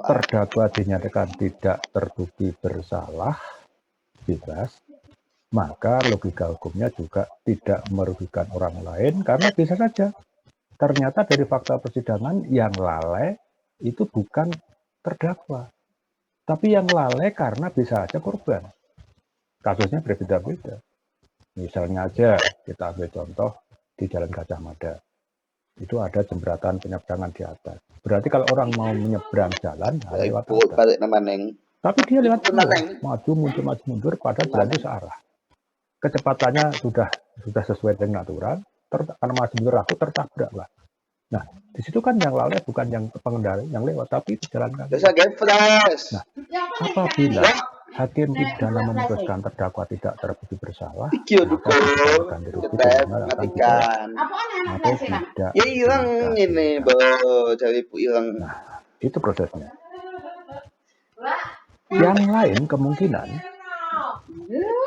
terdakwa dinyatakan tidak terbukti bersalah, bebas, maka logika hukumnya juga tidak merugikan orang lain, karena bisa saja ternyata dari fakta persidangan yang lalai itu bukan terdakwa, tapi yang lalai karena bisa aja korban. Kasusnya berbeda-beda. Misalnya aja kita ambil contoh di Jalan Gajah Mada. Itu ada jembatan penyeberangan di atas. Berarti kalau orang mau menyeberang jalan harus lewat atas. Tapi dia lewat bawah, maju mundur padahal jalan itu searah. Kecepatannya sudah sesuai dengan aturan, karena maju mundur aku tertabrak lah. Nah, di situ kan yang lalai bukan yang pengendara yang lewat, tapi itu jalan kaki. Nah, apabila hakim pidana memutuskan terdakwa tidak terbukti bersalah, maka putusan ganti rugi pidana akan ditolak atau tidak. Nah, itu prosesnya. Yang lain kemungkinan,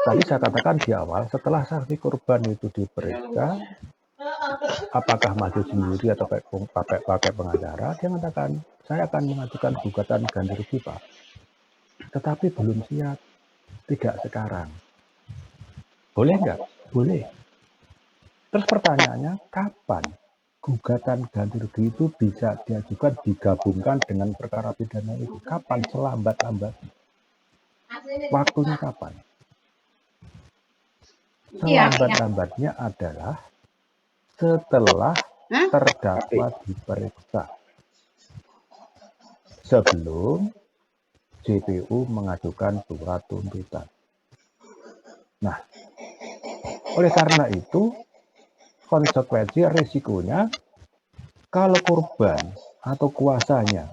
tadi saya katakan di awal, setelah saksi korban itu diperiksa, apakah maju sendiri atau pakai pengacara, dia mengatakan, saya akan mengajukan gugatan ganti rugi Pak. Tetapi belum siap, tidak sekarang. Boleh nggak? Boleh. Terus pertanyaannya, kapan gugatan ganti rugi itu bisa diajukan digabungkan dengan perkara pidana itu? Kapan selambat-lambatnya? Waktunya kapan? Selambat-lambatnya adalah setelah terdakwa diperiksa, sebelum JPU mengajukan surat tuntutan. Nah, oleh karena itu, konsekuensi risikonya, kalau korban atau kuasanya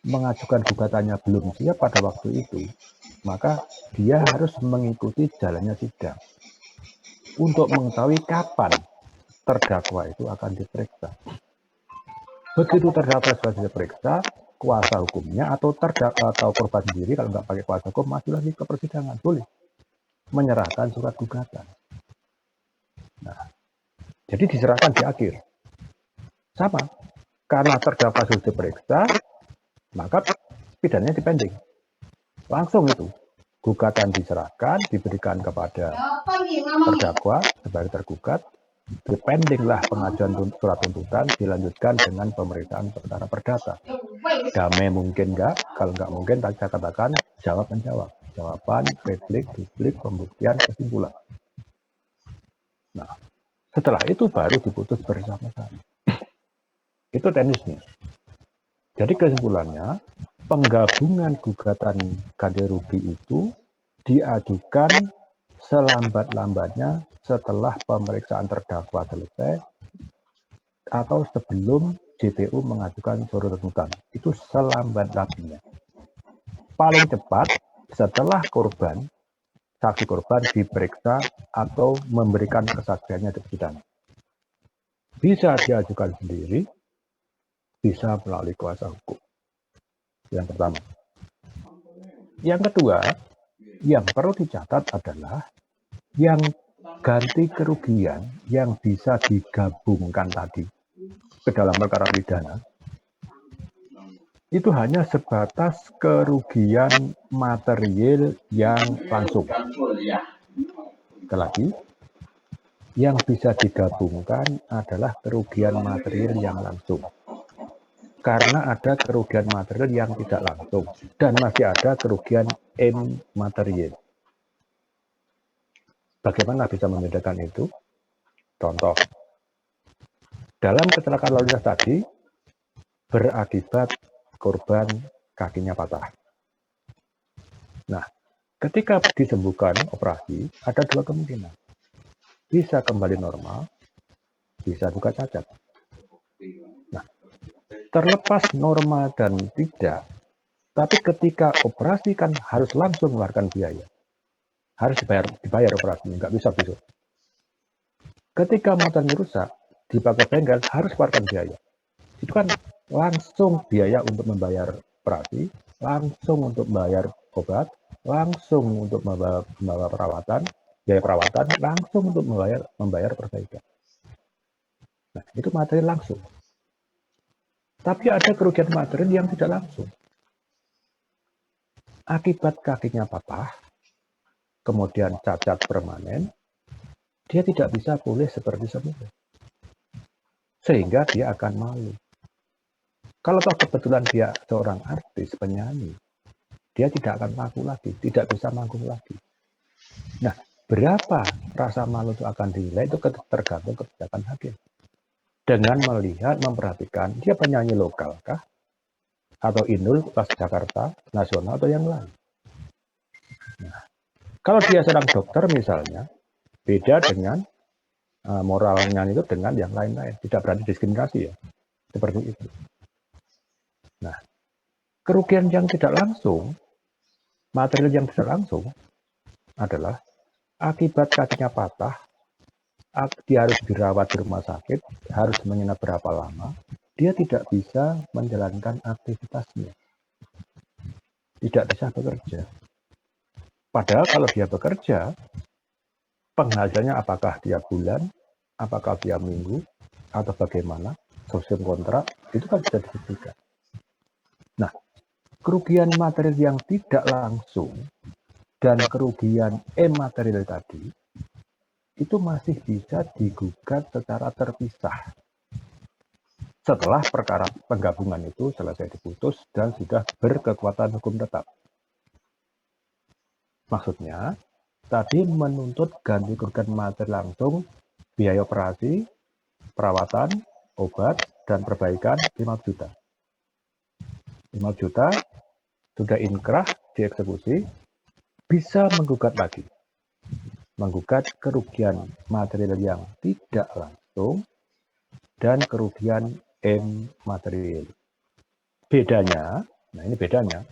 mengajukan gugatannya belum siap pada waktu itu, maka dia harus mengikuti jalannya sidang untuk mengetahui kapan terdakwa itu akan diperiksa. Begitu terdakwa sudah diperiksa, kuasa hukumnya atau korban sendiri kalau nggak pakai kuasa hukum masuk lagi ke persidangan, boleh menyerahkan surat gugatan. Nah, jadi diserahkan di akhir. Sama, karena terdakwa sudah diperiksa, maka pidananya dipending. Langsung itu, gugatan diserahkan, diberikan kepada terdakwa sebagai tergugat, dipendinglah pengajuan surat tuntutan, dilanjutkan dengan pemeriksaan perkara perdata. Damai mungkin enggak, kalau enggak mungkin tadi saya katakan jawab-menjawab. Jawaban, replik, duplik, pembuktian, kesimpulan. Nah, setelah itu baru diputus bersama-sama. Itu teknisnya. Jadi kesimpulannya, penggabungan gugatan ganti rugi itu diajukan selambat-lambatnya setelah pemeriksaan terdakwa selesai atau sebelum JPU mengajukan surat tuntutan. Itu selambat-lambatnya. Paling cepat setelah saksi korban diperiksa atau memberikan kesaksiannya di persidangan. Bisa diajukan sendiri, bisa melalui kuasa hukum. Yang pertama. Yang kedua, yang perlu dicatat adalah yang ganti kerugian yang bisa digabungkan tadi ke dalam perkara pidana itu hanya sebatas kerugian material yang langsung. Sekali lagi, yang bisa digabungkan adalah kerugian material yang langsung. Karena ada kerugian material yang tidak langsung dan masih ada kerugian immaterial. Bagaimana bisa membedakan itu? Contoh, dalam kecelakaan lalu lintas tadi berakibat korban kakinya patah. Nah, ketika disembuhkan operasi, ada dua kemungkinan. Bisa kembali normal, bisa juga cacat. Nah, terlepas normal dan tidak, tapi ketika operasi kan harus langsung mengeluarkan biaya. Harus dibayar operasinya, nggak bisa besok. Ketika motornya rusak, dipakai bengkel, harus keluarkan biaya. Itu kan langsung biaya untuk membayar operasi, langsung untuk membayar obat, langsung untuk membawa perawatan, biaya perawatan, langsung untuk membayar perbaikan. Nah, itu materi langsung. Tapi ada kerugian material yang tidak langsung. Akibat kakinya patah, kemudian cacat permanen, dia tidak bisa pulih seperti semula. Sehingga dia akan malu. Kalau toh kebetulan dia seorang artis, penyanyi, dia tidak akan laku lagi, tidak bisa manggung lagi. Nah, berapa rasa malu itu akan dinilai itu tergantung kebijakan hakim. Dengan melihat, memperhatikan, dia penyanyi lokal kah? Atau Inul, kelas Jakarta, nasional, atau yang lain. Nah, kalau dia seorang dokter misalnya, beda dengan moralnya itu dengan yang lain-lain. Tidak berarti diskriminasi ya. Seperti itu. Nah, kerugian yang tidak langsung, material yang tidak langsung adalah akibat kakinya patah, dia harus dirawat di rumah sakit, harus menginap berapa lama, dia tidak bisa menjalankan aktivitasnya. Tidak bisa bekerja. Padahal kalau dia bekerja, penghasilannya apakah tiap bulan, apakah tiap minggu, atau bagaimana, sistem kontrak, itu kan bisa dibuktikan. Nah, kerugian material yang tidak langsung dan kerugian immaterial tadi, itu masih bisa digugat secara terpisah. Setelah perkara penggabungan itu selesai diputus dan sudah berkekuatan hukum tetap. Maksudnya, tadi menuntut ganti kerugian material langsung, biaya operasi, perawatan, obat, dan perbaikan 5 juta. 5 juta sudah inkrah, dieksekusi, bisa menggugat lagi. Menggugat kerugian material yang tidak langsung dan kerugian immaterial. Bedanya, nah ini bedanya,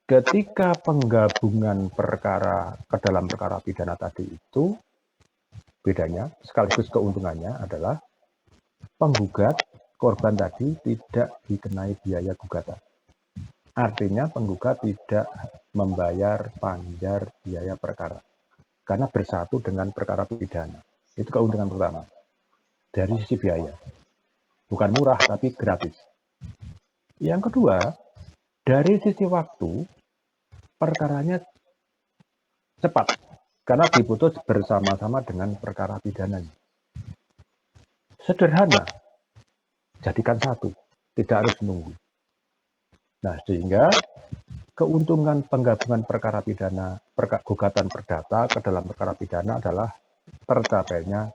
ketika penggabungan perkara ke dalam perkara pidana tadi itu, bedanya sekaligus keuntungannya adalah penggugat korban tadi tidak dikenai biaya gugatan. Artinya penggugat tidak membayar panjar biaya perkara karena bersatu dengan perkara pidana. Itu keuntungan pertama dari sisi biaya. Bukan murah tapi gratis. Yang kedua, dari sisi waktu perkaranya cepat karena diputus bersama-sama dengan perkara pidananya. Sederhana, jadikan satu, tidak harus menunggu. Nah, sehingga keuntungan penggabungan perkara pidana, gugatan perdata ke dalam perkara pidana adalah tercapainya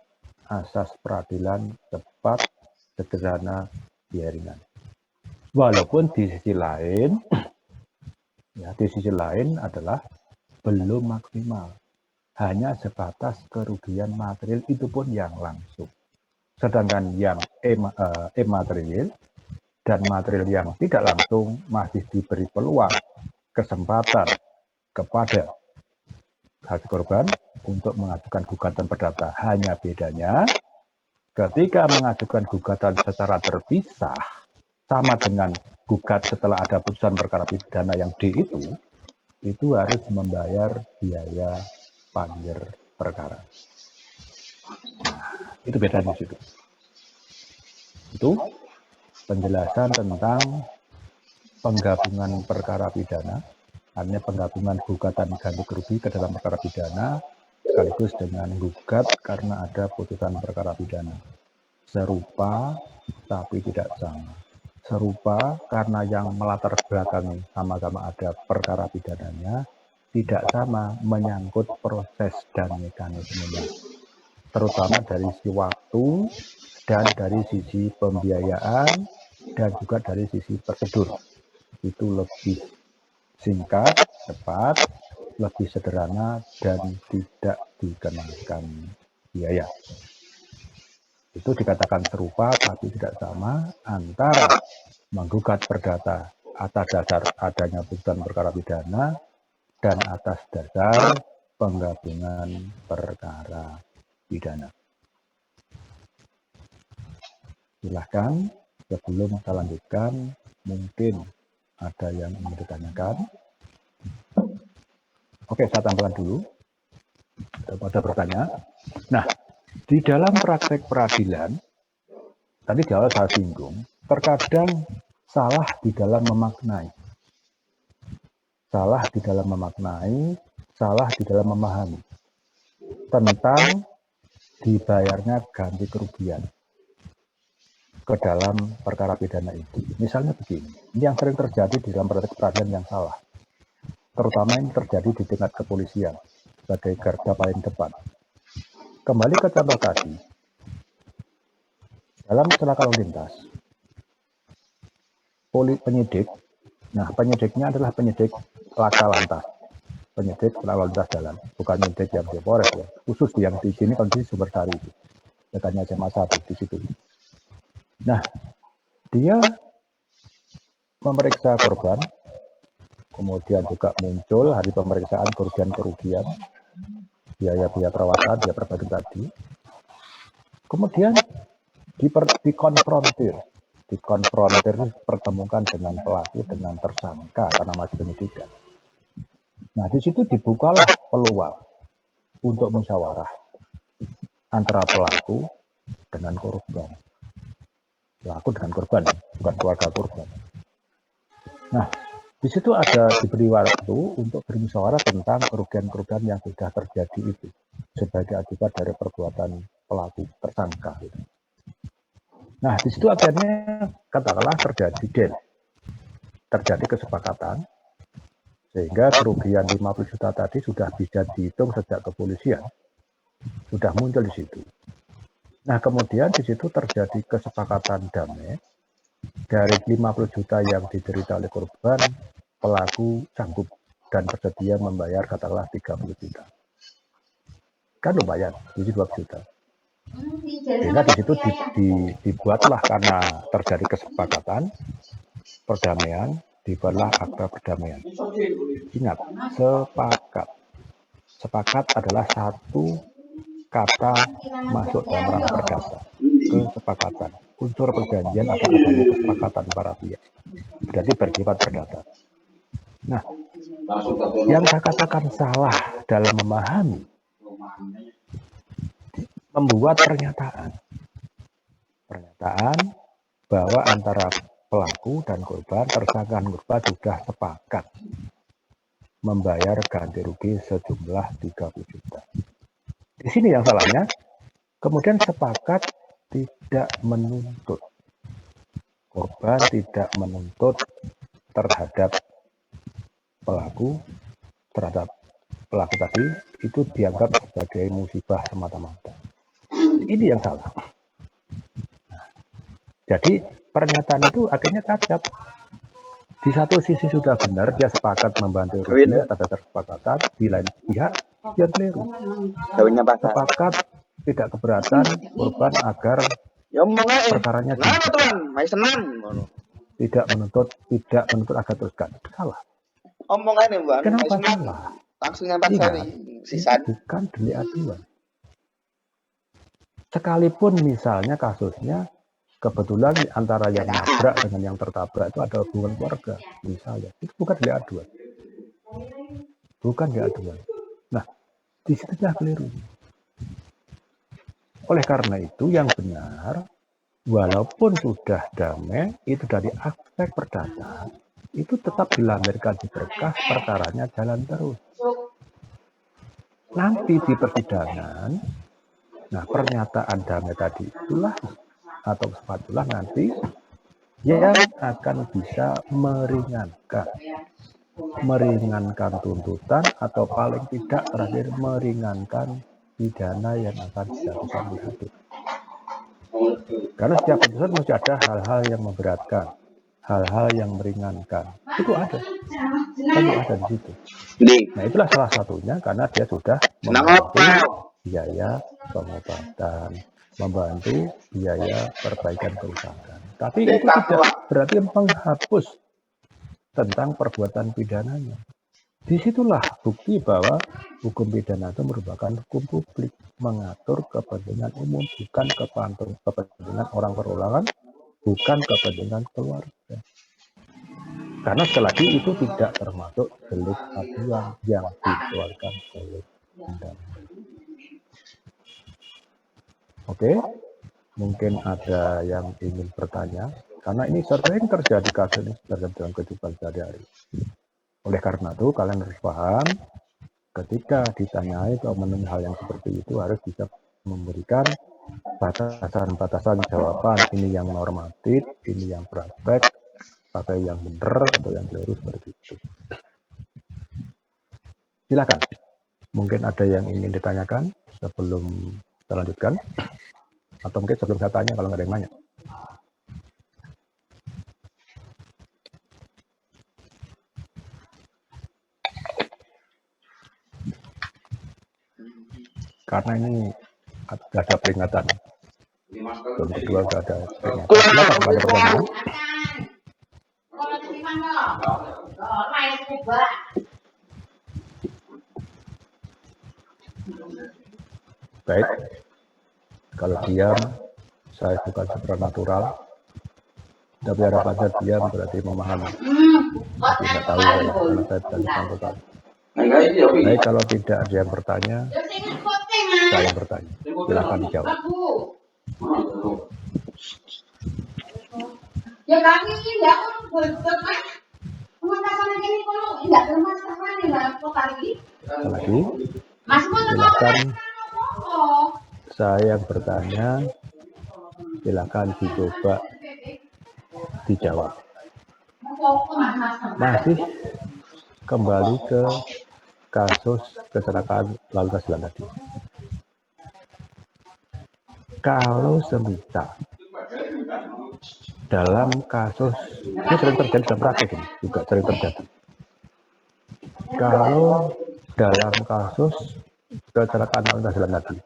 asas peradilan cepat, sederhana, biaya ringan. Walaupun di sisi lain, ya, di sisi lain adalah belum maksimal, hanya sebatas kerugian material itu pun yang langsung. Sedangkan yang material dan material yang tidak langsung masih diberi peluang kesempatan kepada hak korban untuk mengajukan gugatan perdata. Hanya bedanya ketika mengajukan gugatan secara terpisah sama dengan gugat setelah ada putusan perkara pidana yang D itu harus membayar biaya panjer perkara. Nah, itu bedanya situ. Itu penjelasan tentang penggabungan perkara pidana, artinya penggabungan gugatan ganti rugi ke dalam perkara pidana sekaligus dengan gugat karena ada putusan perkara pidana. Serupa tapi tidak sama. Serupa karena yang melatar belakangi sama-sama ada perkara pidananya, tidak sama menyangkut proses dan mekanismenya, terutama dari sisi waktu dan dari sisi pembiayaan dan juga dari sisi prosedur. Itu lebih singkat, cepat, lebih sederhana, dan tidak dikenakan biaya. Itu dikatakan serupa tapi tidak sama antara menggugat perdata atas dasar adanya putusan perkara pidana dan atas dasar penggabungan perkara pidana. Silahkan sebelum saya lanjutkan, mungkin ada yang ingin ditanyakan. Oke, saya tambahkan dulu daripada bertanya. Nah, di dalam praktek peradilan, tadi di awal saya singgung, terkadang salah di dalam memaknai. Salah di dalam memaknai, salah di dalam memahami tentang dibayarnya ganti kerugian ke dalam perkara pidana itu. Misalnya begini, ini yang sering terjadi di dalam praktek peradilan yang salah. Terutama ini terjadi di tingkat kepolisian sebagai garda paling depan. Kembali ke contoh tadi, dalam kecelakaan lalu lintas, penyidik, nah penyidiknya adalah penyidik laka lantas, penyidik lalu lintas jalan, bukan penyidik yang di Polres ya, khusus yang di sini kondisi Sumbersari itu, katanya SMA 1 di situ. Nah, dia memeriksa korban, kemudian juga muncul hari pemeriksaan kerugian-kerugian, biaya-biaya perawatan, biaya perbaikan tadi. Kemudian dikonfrontir, pertemukan dengan pelaku, dengan tersangka karena masih penyidikan. Nah, di situ dibukalah peluang untuk musyawarah antara pelaku dengan korban. Pelaku dengan korban, bukan keluarga korban. Nah, di situ ada diberi waktu untuk bermusyawarah tentang kerugian-kerugian yang sudah terjadi itu sebagai akibat dari perbuatan pelaku tersangka. Nah, di situ akhirnya katakanlah terjadi deal, terjadi kesepakatan, sehingga kerugian 50 juta tadi sudah bisa dihitung sejak kepolisian, sudah muncul di situ. Nah, kemudian di situ terjadi kesepakatan damai, dari 50 juta yang diderita oleh korban, pelaku sanggup dan bersedia membayar katakanlah 30 juta. Kan lumayan, jadi 2 juta. Sehingga di situ dibuatlah karena terjadi kesepakatan, perdamaian, dibuatlah akta perdamaian. Ingat, sepakat. Sepakat adalah satu kata masuk dalam rangka perdata. Kesepakatan. Unsur perjanjian atau adanya kesepakatan para pihak. Berarti bersifat perdata. Nah, yang saya katakan salah dalam memahami, membuat pernyataan bahwa antara pelaku dan korban, tersangka dan korban sudah sepakat membayar ganti rugi sejumlah 30 juta. Di sini yang salahnya, kemudian sepakat tidak menuntut. Korban tidak menuntut terhadap pelaku tadi, itu dianggap sebagai musibah semata-mata. Ini yang salah. Jadi pernyataan itu akhirnya cacat. Di satu sisi sudah benar, dia sepakat membantu rugi atas dasar kesepakatan. Di lain pihak, dia keliru. Sepakat tidak keberatan korban agar perkaranya tidak menuntut agar teruskan. Salah. Kenapa salah? Ingat, bukan delik aduan. Sekalipun misalnya kasusnya kebetulan antara yang nabrak dengan yang tertabrak itu ada hubungan keluarga, misalnya, itu bukan delik aduan. Bukan delik aduan. Nah, di situ sudah keliru. Oleh karena itu yang benar, walaupun sudah damai, itu dari aspek perdata, itu tetap dilampirkan di berkas, perkaranya jalan terus. Nanti di persidangan, nah pernyataan damai tadi itulah, atau sepatulah nanti yang akan bisa meringankan tuntutan, atau paling tidak terakhir meringankan pidana yang akan dijatuhkan oleh hakim. Karena setiap putusan masih ada hal-hal yang memberatkan, hal-hal yang meringankan. Itu ada. Selalu ada di situ. Nah, itulah salah satunya karena dia sudah membantu biaya pengobatan, membantu biaya perbaikan kerusakan. Tapi itu tidak berarti menghapus tentang perbuatan pidananya. Disitulah bukti bahwa hukum pidana itu merupakan hukum publik, mengatur kepentingan umum, bukan kepentingan orang perorangan, bukan kepentingan keluarga. Karena sekali lagi itu tidak termasuk delik aduan yang dikeluarkan oleh undang-undang. Oke, mungkin ada yang ingin bertanya, karena ini sering terjadi kasus ini dalam kehidupan sehari-hari. Oleh karena itu kalian harus paham, ketika ditanyai atau menemui hal yang seperti itu harus bisa memberikan batasan-batasan jawaban. Ini yang normatif, ini yang praktek, pakai yang benar atau yang keliru seperti itu. Silakan. Mungkin ada yang ingin ditanyakan sebelum kita lanjutkan, atau mungkin sebelum saya tanya kalau nggak ada yang nanya. Karena ini ada peringatan. Yang kedua ada peringatan. Silakan kalau ada pertanyaan. Baik. Kalau diam, saya bukan supranatural. Tapi harapannya diam berarti memahami. Tapi tidak tahu saya, karena saya bukan supranatural. Baik, kalau tidak ada yang bertanya, saya bertanya. Silakan dijawab. Ya kami tidak berdebat. Lagi, silakan. Saya yang bertanya, silakan dicoba dijawab. Masih kembali ke kasus kecelakaan lalu lintas jalan tadi. Kalau semisal dalam kasus, ini sering terjadi dalam praktek ini, juga sering terjadi. Kalau dalam kasus kecelakaan lalu lintas jalan tadi,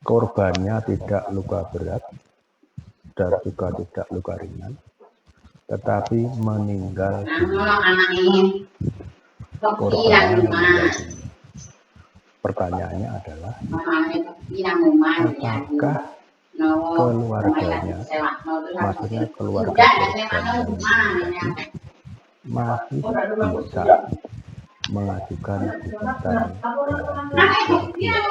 korbannya tidak luka berat dan juga tidak luka ringan, tetapi meninggal dunia. Korbannya meninggal dunia. Pertanyaannya adalah, apakah keluarganya, maksudnya keluarga korban yang meninggal masih bisa mengajukan gugatan ganti kerugian?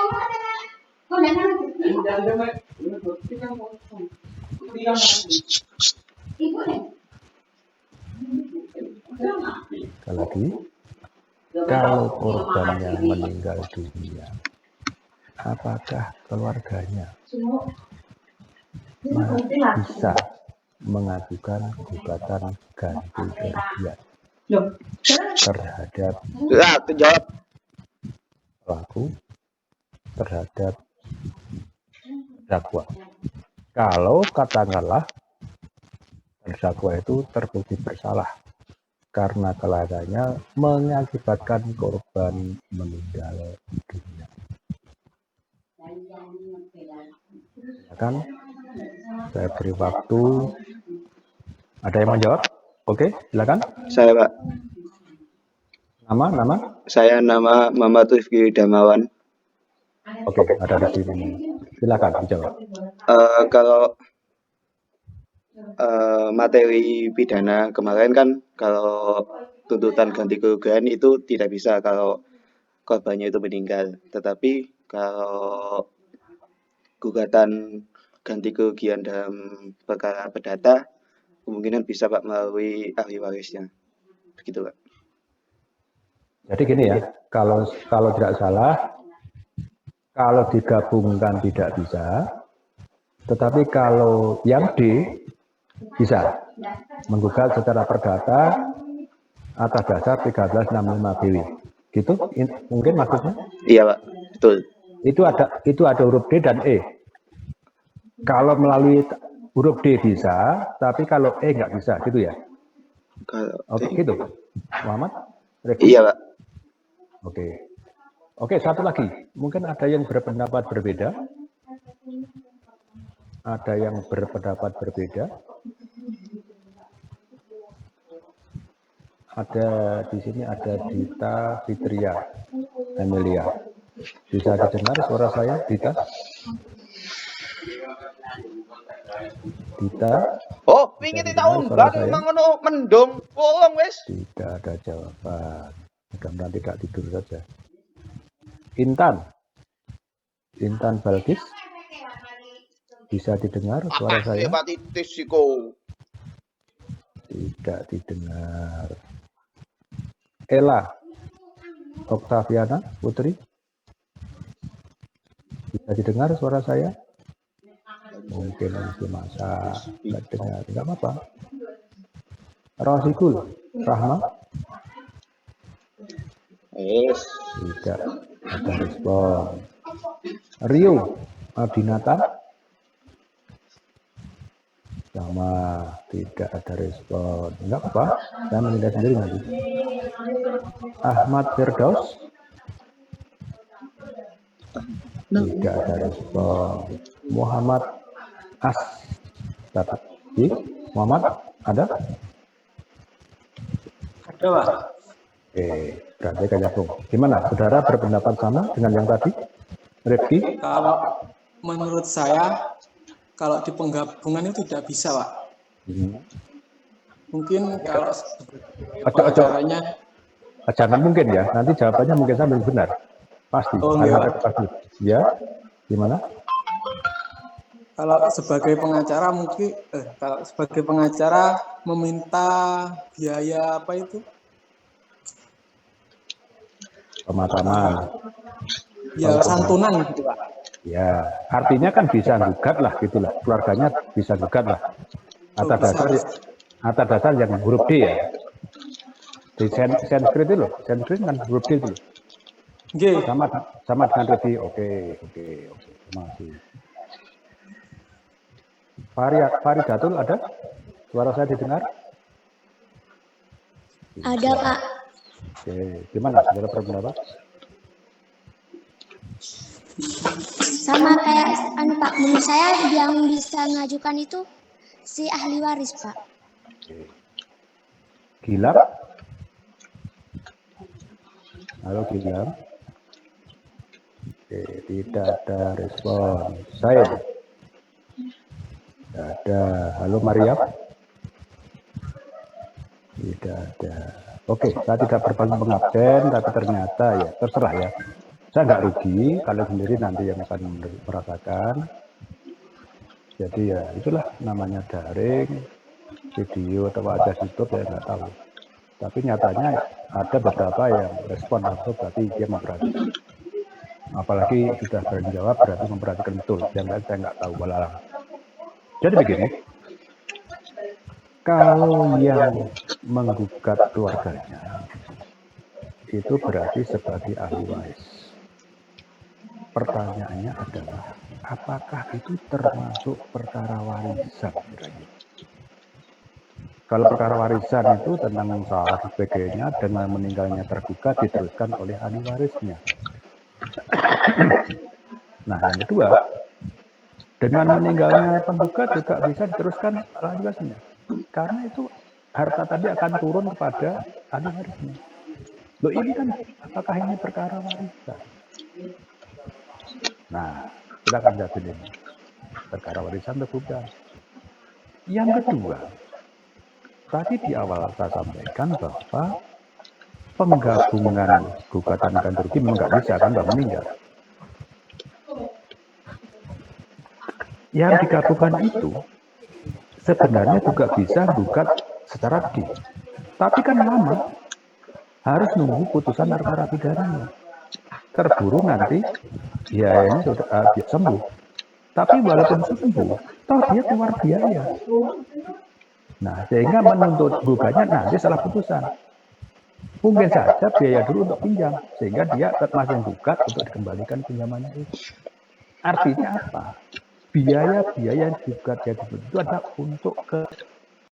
Sekali lagi, kalau korbannya meninggal dunia, apakah keluarganya bisa mengajukan gugatan ganti kerugian terhadap pelaku, terhadap terdakwa? Kalau katakanlah terdakwa itu terbukti bersalah karena kelalaiannya mengakibatkan korban meninggal dunia, ya kan? Saya beri waktu. Ada yang mau jawab? Oke, silakan. Saya, Pak. Nama? Saya nama Muhammad Rifki Damawan. Oke, ada di sini. Silakan dijawab. Kalau materi pidana kemarin kan, kalau tuntutan ganti kerugian itu tidak bisa kalau korbannya itu meninggal. Tetapi kalau gugatan ganti kerugian dalam perkara perdata kemungkinan bisa, Pak, melalui ahli warisnya. Begitu, Pak. Jadi gini ya, kalau tidak salah, kalau digabungkan tidak bisa, tetapi kalau yang D bisa menggugat secara perdata atas dasar 1365 BW. Gitu mungkin maksudnya? Iya, Pak, betul. Itu ada huruf D dan E. Kalau melalui huruf D bisa, tapi kalau E nggak bisa, gitu ya? Oke, gitu. Muhammad? Iya, Pak. Oke, satu lagi. Mungkin ada yang berpendapat berbeda. Ada yang berpendapat berbeda. Ada di sini ada Dita Fitria Emilia. Bisa didengar suara saya, Dita? Dita? Oh, wingi tahun baru mangono mendung, bolong wis. Tidak ada jawaban. Mudah-mudahan tidak tidur saja. Intan Balkis, bisa didengar suara saya? Hepatitis siko. Tidak didengar. Ella Oktaviana Putri, bisa didengar suara saya? Mungkin masih masa nggak dengar, nggak apa-apa. Rosikul Rahma, tidak ada respon. Rio Adinata, sama, tidak ada respon. Enggak apa, saya menilai sendiri nanti. Ahmad Firdaus, tidak ada respon. Muhammad As, Muhammad ada? Ada, Pak. Oke, berarti kan nyambung. Gimana, saudara berpendapat sama dengan yang tadi? Rifki? Kalau menurut saya, kalau di penggabungan itu tidak bisa, Pak. Mungkin kalau caranya jangan mungkin ya, nanti jawabannya mungkin sampai benar. Pasti. Oh, iya. Pasti. Ya, gimana? Kalau sebagai pengacara mungkin, kalau sebagai pengacara meminta biaya apa itu? Pemakaman. Ya, santunan gitu, Pak. Ya, artinya kan bisa gugat lah, gitulah. Keluarganya bisa gugat lah. Atas dasar yang huruf D ya. Di Sanskrit itu loh, Sanskrit kan huruf D itu. Okay. Sama dengan Rifki. Oke. Terima kasih. Faridatul ada? Suara saya didengar? Ada, Pak. Oke, gimana saudara berpendapat? Sama kayak Pak, menurut saya yang bisa mengajukan itu si ahli waris, Pak. Oke. Gilang? Halo Gilang? Oke, tidak ada respon. Saya? Tidak ada. Halo Mariam? Tidak ada. Oke, saya tidak berpaling mengabsen, tapi ternyata ya terserah ya. Saya nggak rugi, kalian sendiri nanti yang akan merasakan. Jadi ya itulah namanya daring, video atau wajah YouTube ya nggak tahu. Tapi nyatanya ada beberapa yang respon langsung berarti dia memperhatikan. Apalagi sudah berani jawab berarti memperhatikan betul. Yang lain saya nggak tahu walau. Jadi begini, kalau yang menggugat keluarganya itu berarti sebagai ahli waris. Pertanyaannya adalah, apakah itu termasuk perkara warisan? Kalau perkara warisan itu tentang usaha sebagainya dengan meninggalnya tergugat diteruskan oleh ahli warisnya. Nah, yang kedua, dengan meninggalnya penggugat juga bisa diteruskan ahli warisnya. Karena itu harta tadi akan turun kepada ahli warisnya. Loh ini kan, apakah ini perkara warisan? Nah, kita akan jawab ini. Perkara warisan atau bukan? Yang kedua, tadi di awal saya sampaikan bahwa penggabungan gugatan ganti rugi memang nggak bisa kan, nggak meninggal. Yang digabungkan itu sebenarnya juga bisa gugat secara rugi. Tapi kan lama, harus nunggu putusan perkara pidananya. Terburu nanti biayanya sudah sembuh. Tapi walaupun sembuh, toh dia keluar biaya. Nah, sehingga menuntut gugatnya nanti salah putusan. Mungkin saja biaya dulu untuk pinjam, sehingga dia masih gugat untuk dikembalikan pinjamannya itu. Artinya apa? Biaya-biaya yang gugat jadi itu adalah untuk